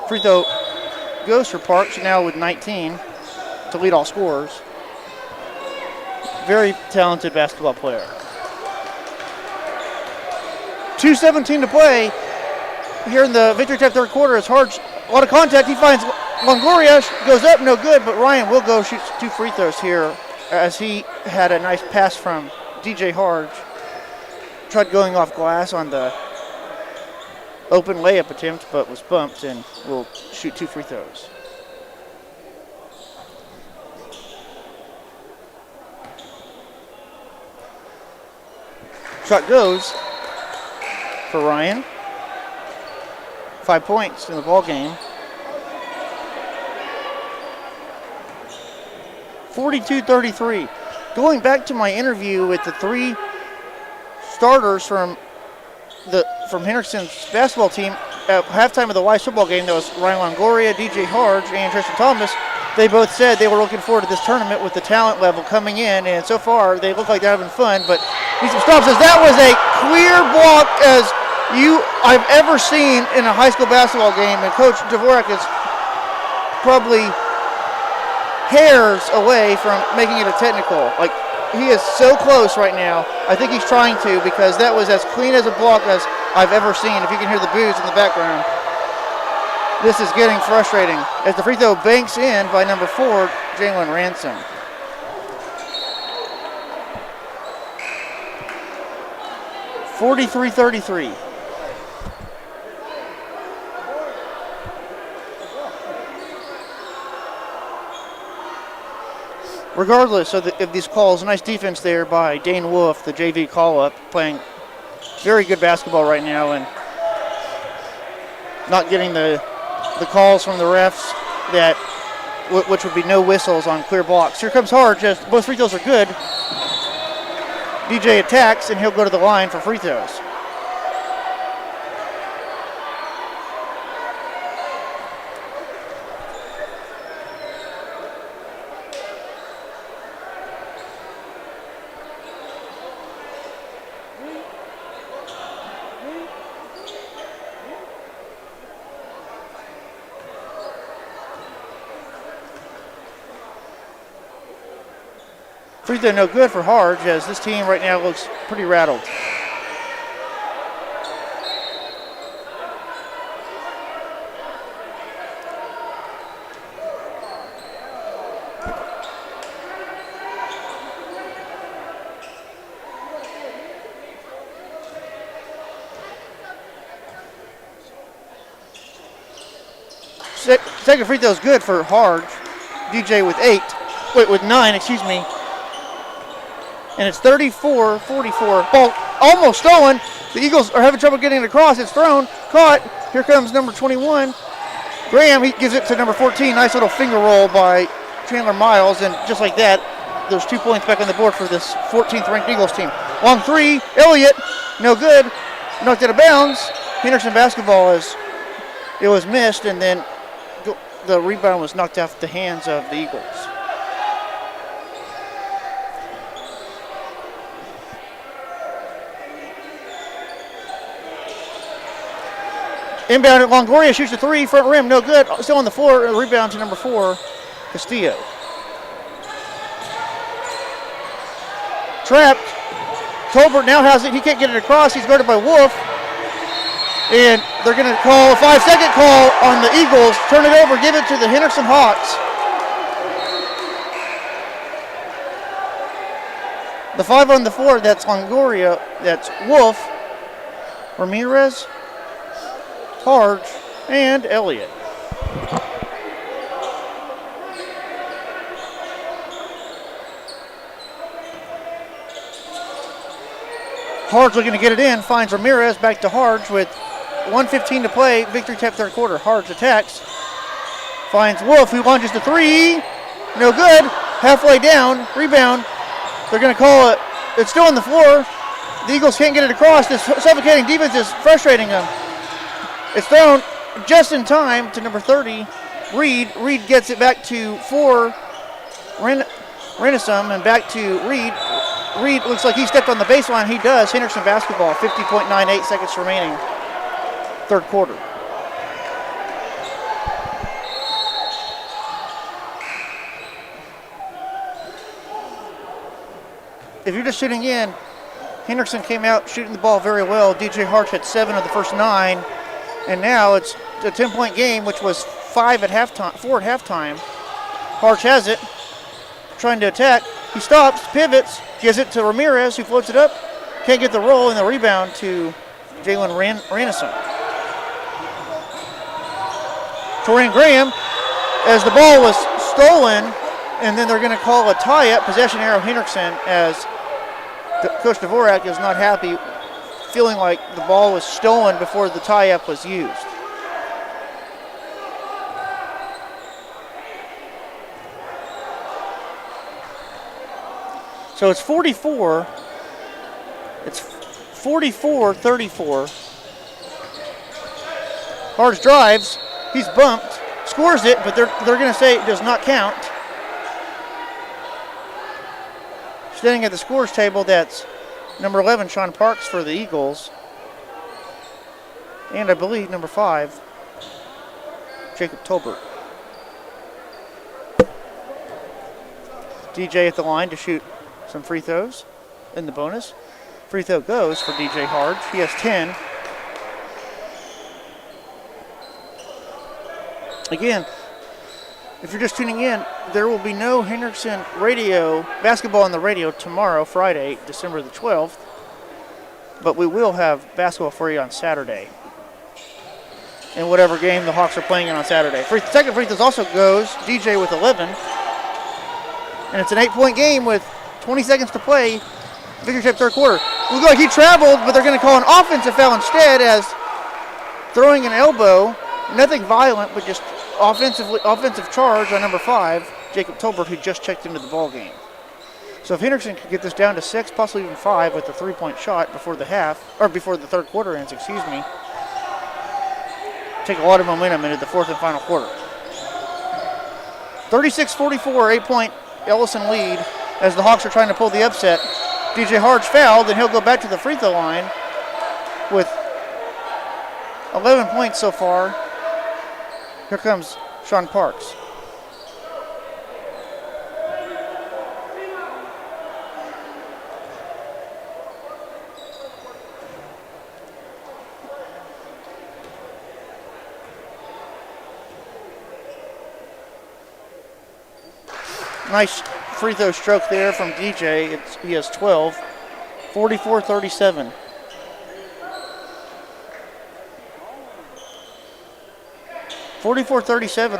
Speaker 2: Free throw goes for Parks, now with 19 to lead all scorers. Very talented basketball player. 2:17 to play here in the Victory Tech third quarter. It's hard, a lot of contact. He finds Longoria, goes up, no good, but Ryan will go shoot 2 free throws here as he had a nice pass from DJ Harge. Tried going off glass on the open layup attempt, but was bumped and will shoot 2 free throws. Shot goes for Ryan. 5 points in the ball game. 42-33. Going back to my interview with the 3 starters from Henderson's basketball team at halftime of the Wise football game, that was Ryan Longoria, DJ Harge, and Tristan Thomas. They both said they were looking forward to this tournament with the talent level coming in, and so far they look like they're having fun, but need some stops, as that was a clear block as I've ever seen in a high school basketball game, and Coach Dvorak is probably hairs away from making it a technical. Like, he is so close right now. I think he's trying to, because that was as clean as a block as I've ever seen. If you can hear the boos in the background. This is getting frustrating as the free throw banks in by number 4, Jalen Ransom. (43-33). Regardless of these calls, nice defense there by Dane Wolf, the JV call-up, playing very good basketball right now and not getting the calls from the refs which would be no whistles on clear blocks. Here comes Harge, just both free throws are good. DJ attacks and he'll go to the line for free throws. Free throw no good for Harge, as this team right now looks pretty rattled. Second free throw is good for Harge. DJ with 9, excuse me. And it's 34-44. Ball almost stolen. The Eagles are having trouble getting it across. It's thrown, caught. Here comes number 21, Graham, he gives it to number 14. Nice little finger roll by Chandler Miles, and just like that, there's 2 points back on the board for this 14th ranked Eagles team. Long three, Elliott, no good. Knocked out of bounds. Henderson basketball it was missed, and then the rebound was knocked off the hands of the Eagles. Inbound at Longoria, shoots a three, front rim, no good. Still on the floor, rebound to number 4, Castillo. Trapped. Tolbert now has it. He can't get it across. He's guarded by Wolf. And they're going to call a 5-second call on the Eagles. Turn it over, give it to the Henderson Hawks. The 5 on the floor, that's Longoria, that's Wolf, Ramirez, Harge, and Elliott. Harge looking to get it in, finds Ramirez, back to Harge with 1:15 to play, victory tap third quarter. Harge attacks, finds Wolf, who launches the three, no good, halfway down, rebound. They're going to call it, it's still on the floor. The Eagles can't get it across. This suffocating defense is frustrating them. It's thrown just in time to number 30, Reed. Reed gets it back to 4, Renisum, and back to Reed. Reed looks like he stepped on the baseline. He does. Henderson basketball, 50.98 seconds remaining, third quarter. If you're just tuning in, Henderson came out shooting the ball very well. DJ Harge had 7 of the first 9, and now it's a 10-point game, which was 4 at halftime. Harge has it, trying to attack. He stops, pivots, gives it to Ramirez, who floats it up. Can't get the roll, and the rebound to Jalen Ranison. Torian Graham, as the ball was stolen, and then they're going to call a tie-up, possession arrow Henderson, as Coach Dvorak is not happy, feeling like the ball was stolen before the tie-up was used. So it's 44. It's 44-34. Harge drives. He's bumped. Scores it, but they're going to say it does not count. Standing at the scores table, that's number 11, Sean Parks for the Eagles. And I believe number 5, Jacob Tolbert. DJ at the line to shoot some free throws in the bonus. Free throw goes for DJ Harge. He has 10. Again, if you're just tuning in, there will be no Henderson basketball on the radio tomorrow, Friday, December the 12th. But we will have basketball for you on Saturday, in whatever game the Hawks are playing in on Saturday. Second free throws also goes, DJ with 11. And it's an 8-point game with 20 seconds to play. Victory tip third quarter. It looks like he traveled, but they're going to call an offensive foul instead, as throwing an elbow. Nothing violent, but just offensive charge on number 5, Jacob Tolbert, who just checked into the ball game. So if Henderson could get this down to 6, possibly even 5 with a 3-point shot before the third quarter ends, take a lot of momentum into the fourth and final quarter. 36-44, 8-point Ellison lead as the Hawks are trying to pull the upset. DJ Harge fouled, and he'll go back to the free throw line with 11 points so far. Here comes Sean Parks. Nice free throw stroke there from DJ. He has 12. 44-37.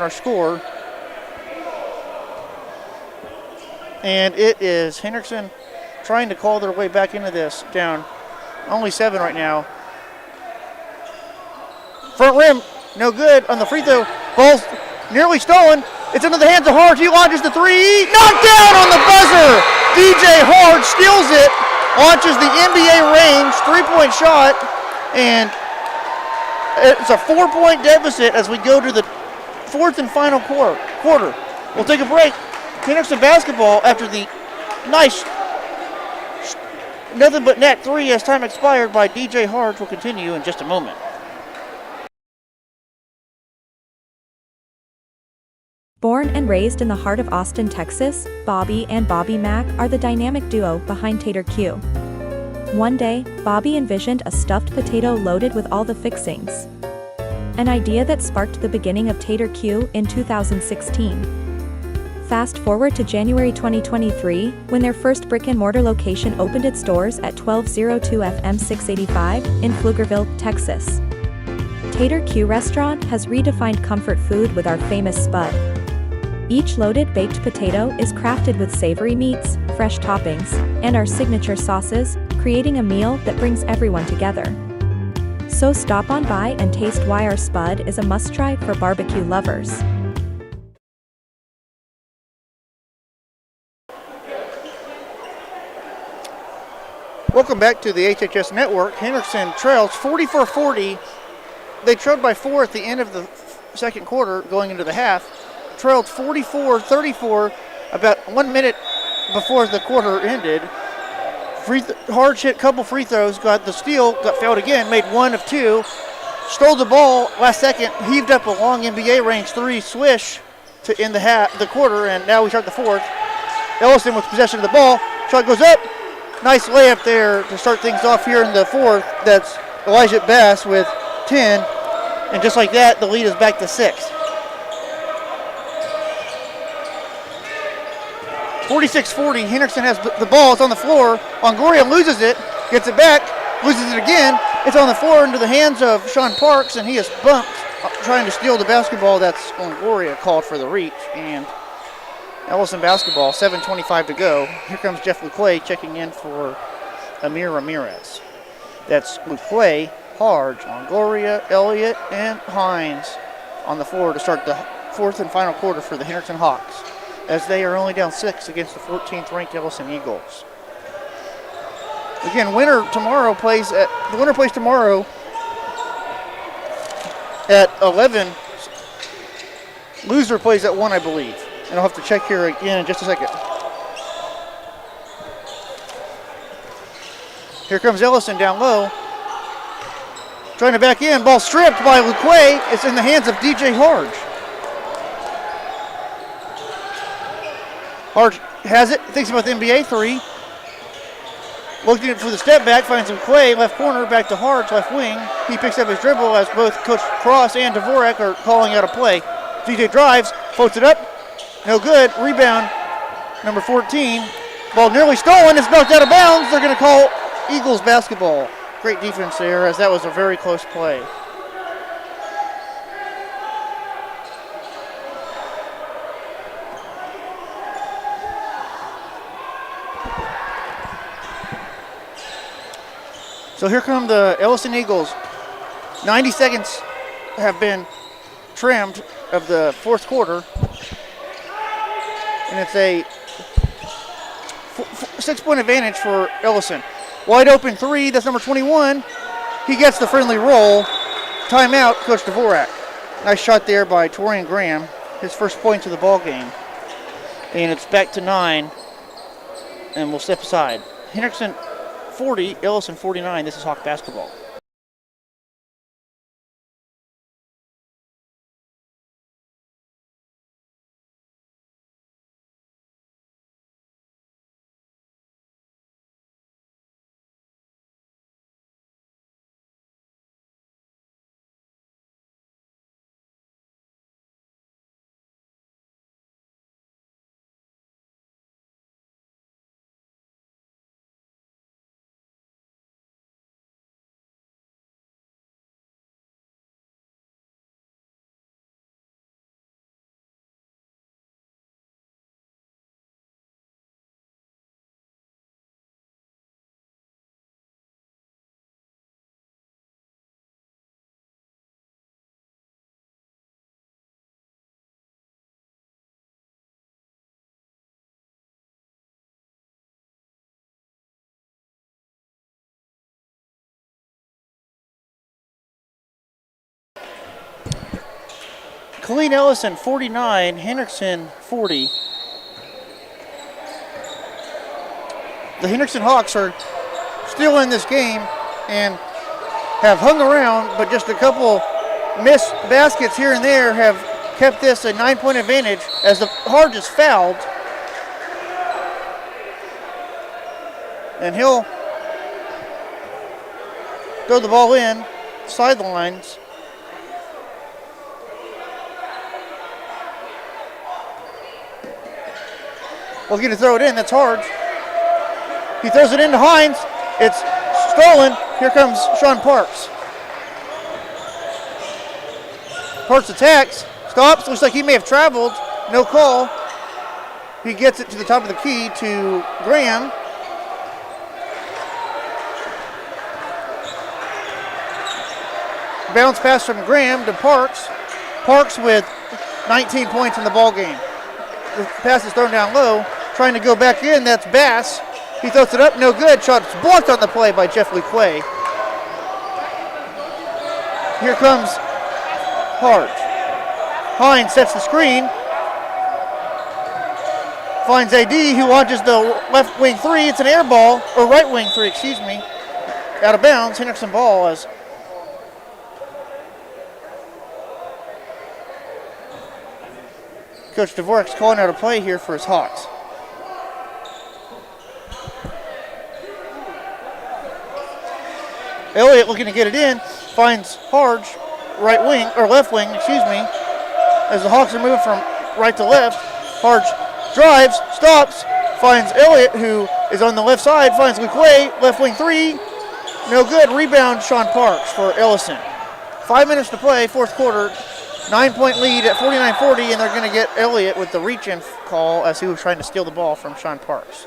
Speaker 2: Our score. And it is Henderson trying to call their way back into this, down only 7 right now. Front rim, no good on the free throw. Ball's nearly stolen. It's into the hands of Harge. He launches the three. Knocked down on the buzzer. DJ Harge steals it. Launches the NBA range 3-point shot. And it's a 4-point deficit as we go to the fourth and final quarter. We'll take a break. Henderson basketball after the nice nothing but net three as time expired by DJ Harge will continue in just a moment.
Speaker 3: Born and raised in the heart of Austin, Texas, Bobby and Bobby Mack are the dynamic duo behind Tater Q. One day, Bobby envisioned a stuffed potato loaded with all the fixings. An idea that sparked the beginning of Tater Q in 2016. Fast forward to January 2023, when their first brick-and-mortar location opened its doors at 1202 FM 685 in Pflugerville, Texas. Tater Q restaurant has redefined comfort food with our famous spud. Each loaded baked potato is crafted with savory meats, fresh toppings, and our signature sauces, creating a meal that brings everyone together. So stop on by and taste why our spud is a must-try for barbecue lovers.
Speaker 2: Welcome back to the HHS Network. Henderson trails 44-40. They trailed by 4 at the end of the second quarter going into the half. Trailed 44-34 about 1 minute before the quarter ended. Harge hit a couple free throws, got the steal, got fouled again, made 1 of 2. Stole the ball last second, heaved up a long NBA range 3 swish to end the quarter, and now we start the fourth. Ellison with possession of the ball. Shot goes up. Nice layup there to start things off here in the fourth. That's Elijah Bass with 10. And just like that, the lead is back to 6. 46-40, Henderson has the ball. It's on the floor. Longoria loses it, gets it back, loses it again. It's on the floor into the hands of Sean Parks, and he is bumped trying to steal the basketball. That's Longoria called for the reach. And Ellison basketball, 7:25 to go. Here comes Jeff Luque checking in for Amir Ramirez. That's Luque, Harge, Longoria, Elliott, and Hines on the floor to start the fourth and final quarter for the Henderson Hawks, as they are only down 6 against the 14th ranked Ellison Eagles. Again, the winner plays tomorrow at 11. Loser plays at 1, I believe. And I'll have to check here again in just a second. Here comes Ellison down low. Trying to back in. Ball stripped by Luque. It's in the hands of DJ Harge. Harge has it. Thinks about the NBA 3. Looking for the step back. Finds Luque. Left corner. Back to Harge. Left wing. He picks up his dribble as both Coach Cross and Dvorak are calling out a play. DJ drives. Floats it up. No good. Rebound, number 14. Ball nearly stolen. It's knocked out of bounds. They're going to call Eagles basketball. Great defense there, as that was a very close play. So here come the Ellison Eagles. 90 seconds have been trimmed of the fourth quarter. And it's a 6-point advantage for Ellison. Wide open 3, that's number 21. He gets the friendly roll. Timeout, Coach Dvorak. Nice shot there by Torian Graham. His first points of the ball game. And it's back to 9. And we'll step aside. Henderson 40, Ellison 49. This is Hawk basketball. Colleen Ellison 49, Hendrickson 40. The Hendrickson Hawks are still in this game and have hung around, but just a couple missed baskets here and there have kept this a 9-point advantage as the Harge is fouled. And he'll throw the ball in, sidelines. We'll get to throw it in, that's Harge. He throws it into Hines. It's stolen. Here comes Sean Parks. Parks attacks, stops, looks like he may have traveled. No call. He gets it to the top of the key to Graham. Bounce pass from Graham to Parks. Parks with 19 points in the ball game. The pass is thrown down low. Trying to go back in, that's Bass. He throws it up, no good. Shot's blocked on the play by Jeff LeQuay. Here comes Harge. Hines sets the screen. Finds AD, who launches the left wing three. It's an air ball, or right wing three, excuse me. Out of bounds, Hendrickson ball as Coach Dvorak's calling out a play here for his Hawks. Elliott looking to get it in, finds Harge, right wing, or left wing, excuse me, as the Hawks are moving from right to left. Harge drives, stops, finds Elliott, who is on the left side, finds LeQuay, left wing three, no good. Rebound, Sean Parks for Ellison. 5 minutes to play, fourth quarter, 9-point lead at 49-40, and they're going to get Elliott with the reach-in call as he was trying to steal the ball from Sean Parks.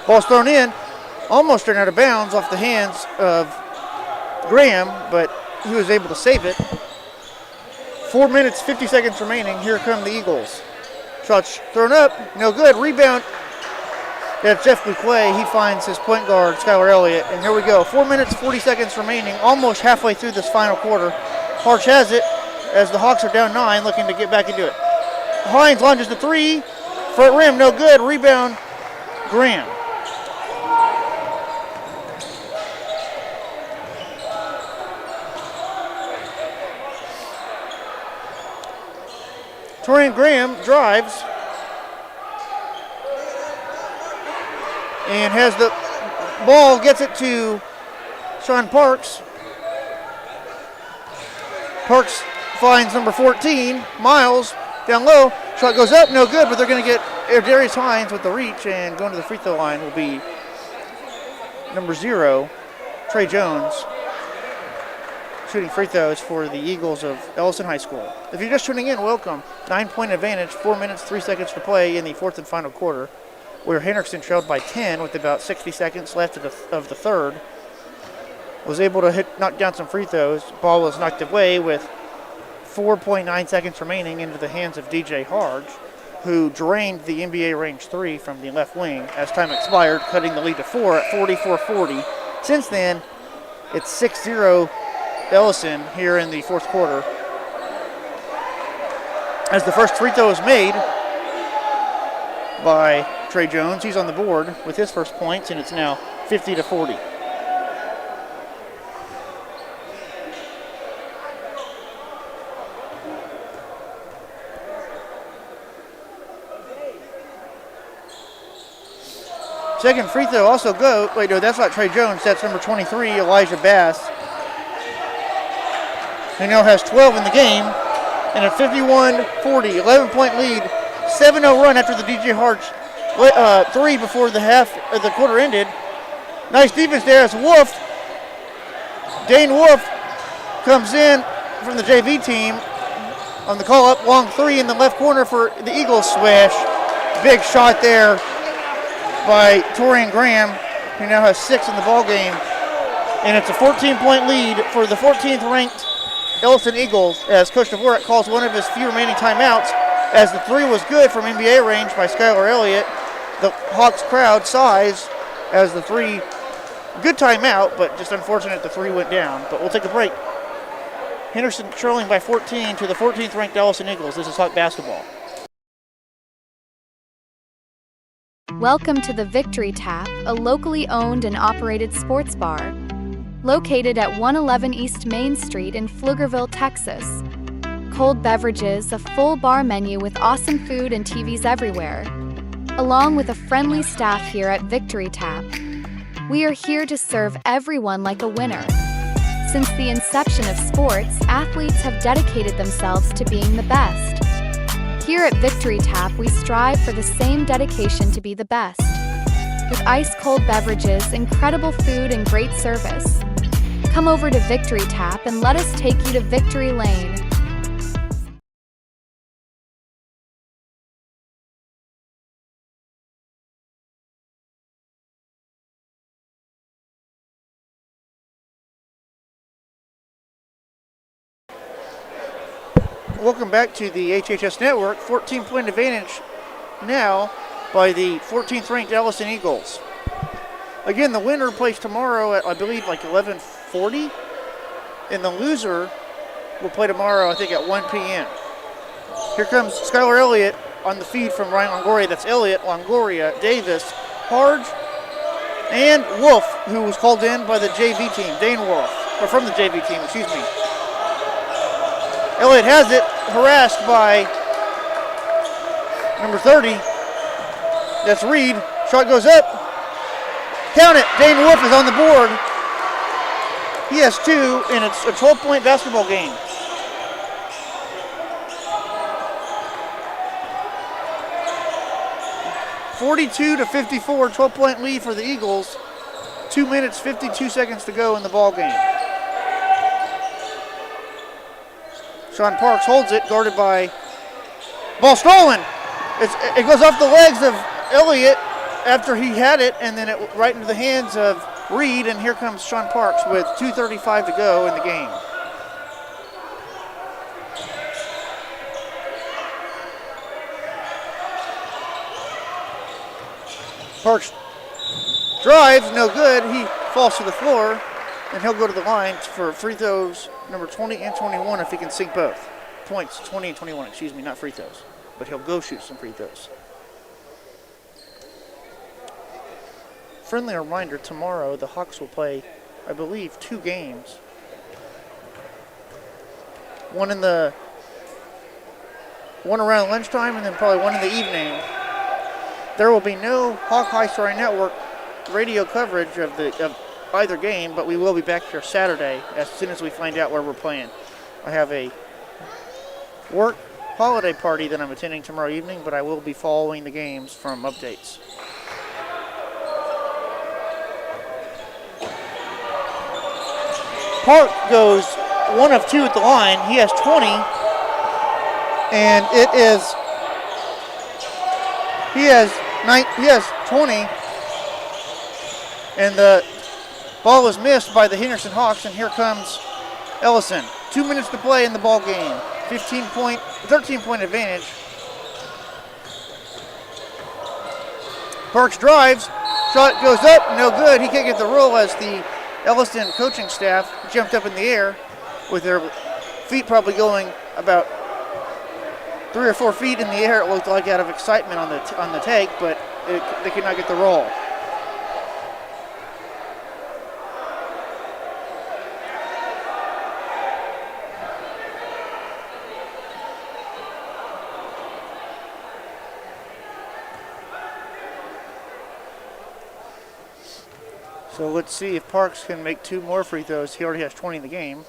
Speaker 2: Ball's thrown in, almost turned out of bounds off the hands of Graham, but he was able to save it. 4 minutes, 50 seconds remaining. Here come the Eagles. Shots thrown up, no good. Rebound. That's Jeff LeQuay. He finds his point guard, Skylar Elliott. And here we go. 4 minutes, 40 seconds remaining, almost halfway through this final quarter. Harge has it as the Hawks are down 9, looking to get back into it. Hines launches the three. Front rim, no good. Rebound, Graham. Torian Graham drives and has the ball, gets it to Sean Parks. Parks finds number 14, Miles, down low. Shot goes up, no good, but they're going to get Darius Hines with the reach, and going to the free throw line will be number 0, Trey Jones, shooting free throws for the Eagles of Ellison High School. If you're just tuning in, welcome. 9-point advantage, 4 minutes, 3 seconds to play in the fourth and final quarter, where Hendrickson trailed by 10 with about 60 seconds left of the third. Was able to knock down some free throws. Ball was knocked away with 4.9 seconds remaining into the hands of DJ Harge, who drained the NBA range three from the left wing as time expired, cutting the lead to 4 at 44-40. Since then, it's 6-0 Ellison here in the fourth quarter. As the first free throw is made by Trey Jones, he's on the board with his first points, and it's now 50-40. Second free throw also go. Wait, no, that's not Trey Jones. That's number 23, Elijah Bass. He now has 12 in the game. And a 51-40, 11-point lead. 7-0 run after the DJ Harge three before the quarter ended. Nice defense there as Wolf. Dane Wolf comes in from the JV team on the call-up. Long three in the left corner for the Eagles swish. Big shot there by Torian Graham, who now has 6 in the ball game. And it's a 14-point lead for the 14th-ranked Ellison Eagles as Coach Dvorak calls one of his few remaining timeouts As the three was good from NBA range by Skylar Elliott, the Hawks crowd sighs as the three, good timeout, but just unfortunate the three went down. But we'll take a break. Henderson trailing by 14 to the 14th ranked Ellison Eagles. This is Hawk basketball.
Speaker 4: Welcome to the Victory Tap, a locally owned and operated sports bar. Located at 111 East Main Street in Pflugerville, Texas. Cold beverages, a full bar menu with awesome food and TVs everywhere. Along with a friendly staff here at Victory Tap. We are here to serve everyone like a winner. Since the inception of sports, athletes have dedicated themselves to being the best. Here at Victory Tap, we strive for the same dedication to be the best. With ice-cold beverages, incredible food, and great service. Come over to Victory Tap and let us take you to Victory Lane.
Speaker 2: Welcome back to the HHS Network. 14-point advantage now by the 14th ranked Ellison Eagles. Again, the winner plays tomorrow at, I believe, like 11:40. And the loser will play tomorrow, I think, at 1 p.m. Here comes Skylar Elliott on the feed from Ryan Longoria. That's Elliott, Longoria, Davis, Harge, and Wolf, who was called in by the JV team, Dane Wolf, or from the JV team, excuse me. Elliott has it, harassed by number 30. That's Reed. Shot goes up. Count it. Dane Wolf is on the board. He has two, and it's a 12-point basketball game. (42-54), 12-point lead for the Eagles. 2 minutes, 52 seconds to go in the ball game. Sean Parks holds it, guarded by, ball stolen. It goes off the legs of Elliott after he had it, and then it right into the hands of Reed, and here comes Sean Parks with 2:35 to go in the game. Parks drives, no good. He falls to the floor, and he'll go to the line for free throws number 20 and 21 if he can sink both. Points, 20 and 21, excuse me, not free throws. But he'll go shoot some free throws. Friendly reminder, tomorrow the Hawks will play, I believe, 2 games. One around lunchtime and then probably one in the evening. There will be no Hawk High Story Network radio coverage of either game, but we will be back here Saturday as soon as we find out where we're playing. I have a work holiday party that I'm attending tomorrow evening, but I will be following the games from updates. Park goes 1 of 2 at the line. He has 20, and he has 20, and the ball is missed by the Henderson Hawks, and here comes Ellison. 2 minutes to play in the ball game. 13-point advantage. Parks drives. Shot goes up, no good. He can't get the roll as the Ellison coaching staff jumped up in the air with their feet probably going about 3 or 4 feet in the air. It looked like out of excitement on the take, but they could not get the roll. So let's see if Parks can make 2 more free throws. He already has 20 in the game.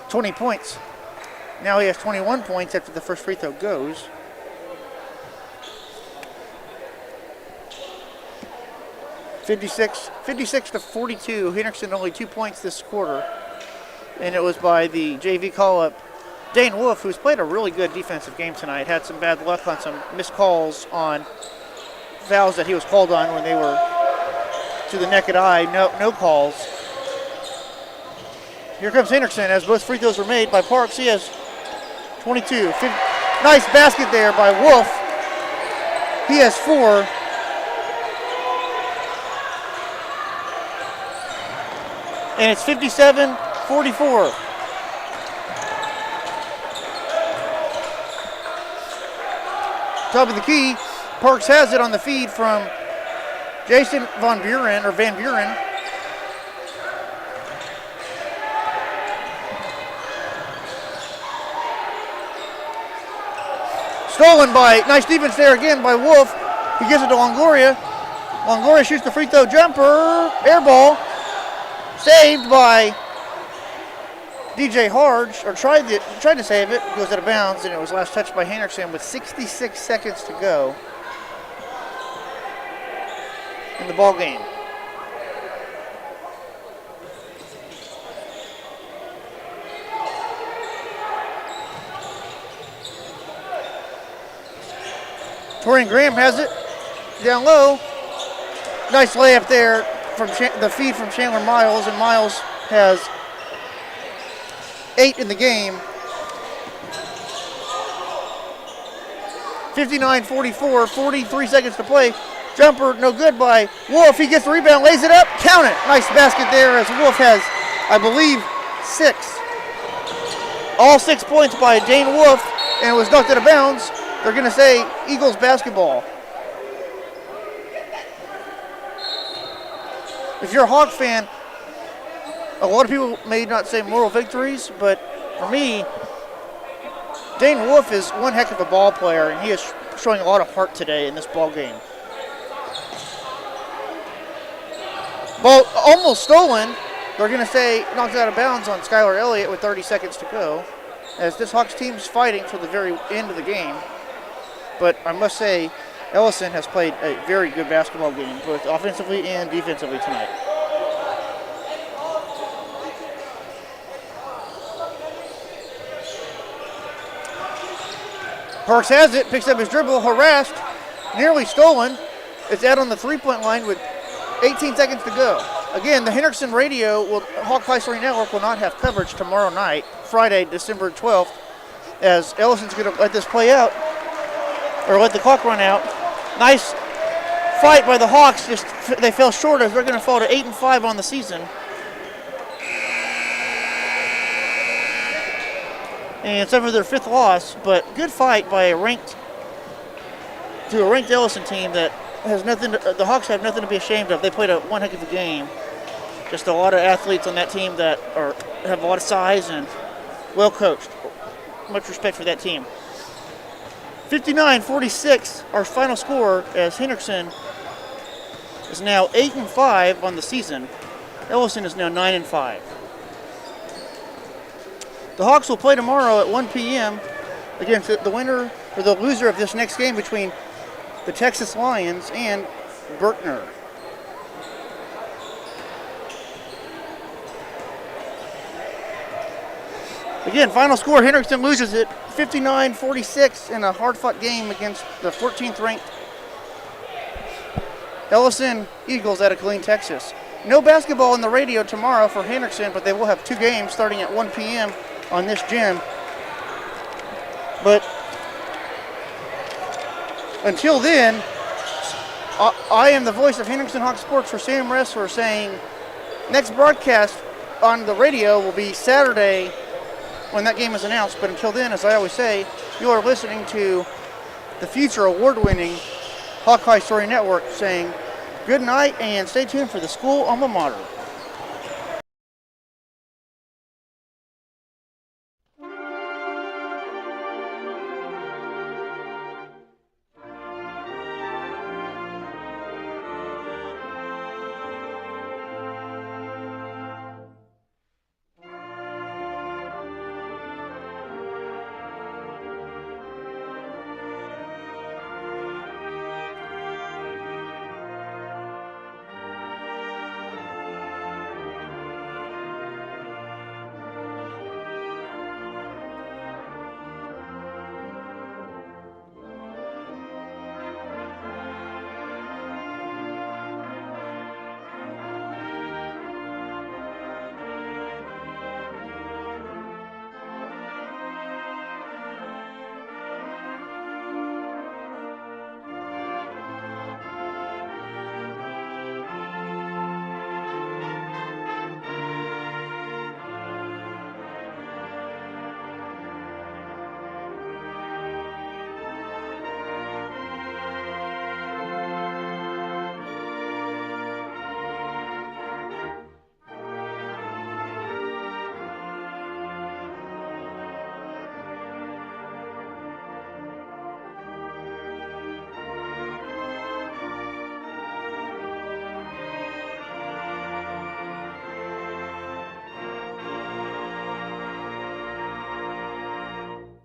Speaker 2: 20 points. Now he has 21 points after the first free throw goes. (56-42). Henderson only 2 points this quarter. And it was by the JV call-up, Dane Wolf, who's played a really good defensive game tonight. Had some bad luck on some missed calls on fouls that he was called on when they were to the naked eye, no calls. Here comes Henderson as both free throws were made by Parks. He has 22. Nice basket there by Wolf. He has 4. And it's 57-44. Top of the key. Parks has it on the feed from Jason Van Buren. Stolen by, nice defense there again by Wolf. He gives it to Longoria. Longoria shoots the free throw jumper. Air ball. Saved by DJ Harge, or tried to save it. Goes out of bounds, and it was last touched by Henderson with 66 seconds to go in the ball game. Torian Graham has it down low. Nice layup there from the feed from Chandler Miles, and Miles has 8 in the game. 59-44, 43 seconds to play. Jumper no good by Wolf. He gets the rebound, lays it up, count it. Nice basket there as Wolf has, I believe, 6. All 6 points by Dane Wolf, and it was knocked out of bounds. They're going to say Eagles basketball. If you're a Hawk fan, a lot of people may not say moral victories, but for me, Dane Wolf is one heck of a ball player, and he is showing a lot of heart today in this ball game. Ball almost stolen. They're going to say knocked out of bounds on Skylar Elliott with 30 seconds to go, as this Hawks team is fighting for the very end of the game. But I must say, Ellison has played a very good basketball game, both offensively and defensively tonight. Parks has it, picks up his dribble, harassed, nearly stolen. It's out on the three-point line with 18 seconds to go. Again, the Henderson Hawkeye Story Network will not have coverage tomorrow night, Friday, December 12th, as Ellison's going to let this play out, or let the clock run out. Nice fight by the Hawks, just they fell short as they're going to fall to 8-5 on the season. And it's over their 5th loss, but good fight by a ranked Ellison team that has nothing. The Hawks have nothing to be ashamed of. They played one heck of a game. Just a lot of athletes on that team that have a lot of size and well coached. Much respect for that team. 59-46, our final score, as Henderson is now 8-5 on the season. Ellison is now 9-5. The Hawks will play tomorrow at 1 p.m. against the winner or the loser of this next game between the Texas Lions and Berkner. Again, final score, Henderson loses it 59-46 in a hard-fought game against the 14th ranked Ellison Eagles out of Killeen, Texas. No basketball on the radio tomorrow for Henderson, but they will have 2 games starting at 1 p.m. on this gym. But until then, I am the voice of Henderson Hawk Sports for Sam Ressler, saying next broadcast on the radio will be Saturday when that game is announced. But until then, as I always say, you are listening to the future award-winning Hawkeye Story Network saying good night and stay tuned for the school alma mater.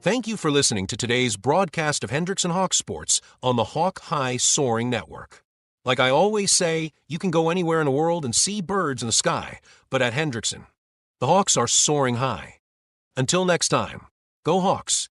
Speaker 1: Thank you for listening to today's broadcast of Hendrickson Hawk Sports on the Hawk High Soaring Network. Like I always say, you can go anywhere in the world and see birds in the sky, but at Hendrickson, the Hawks are soaring high. Until next time, go Hawks,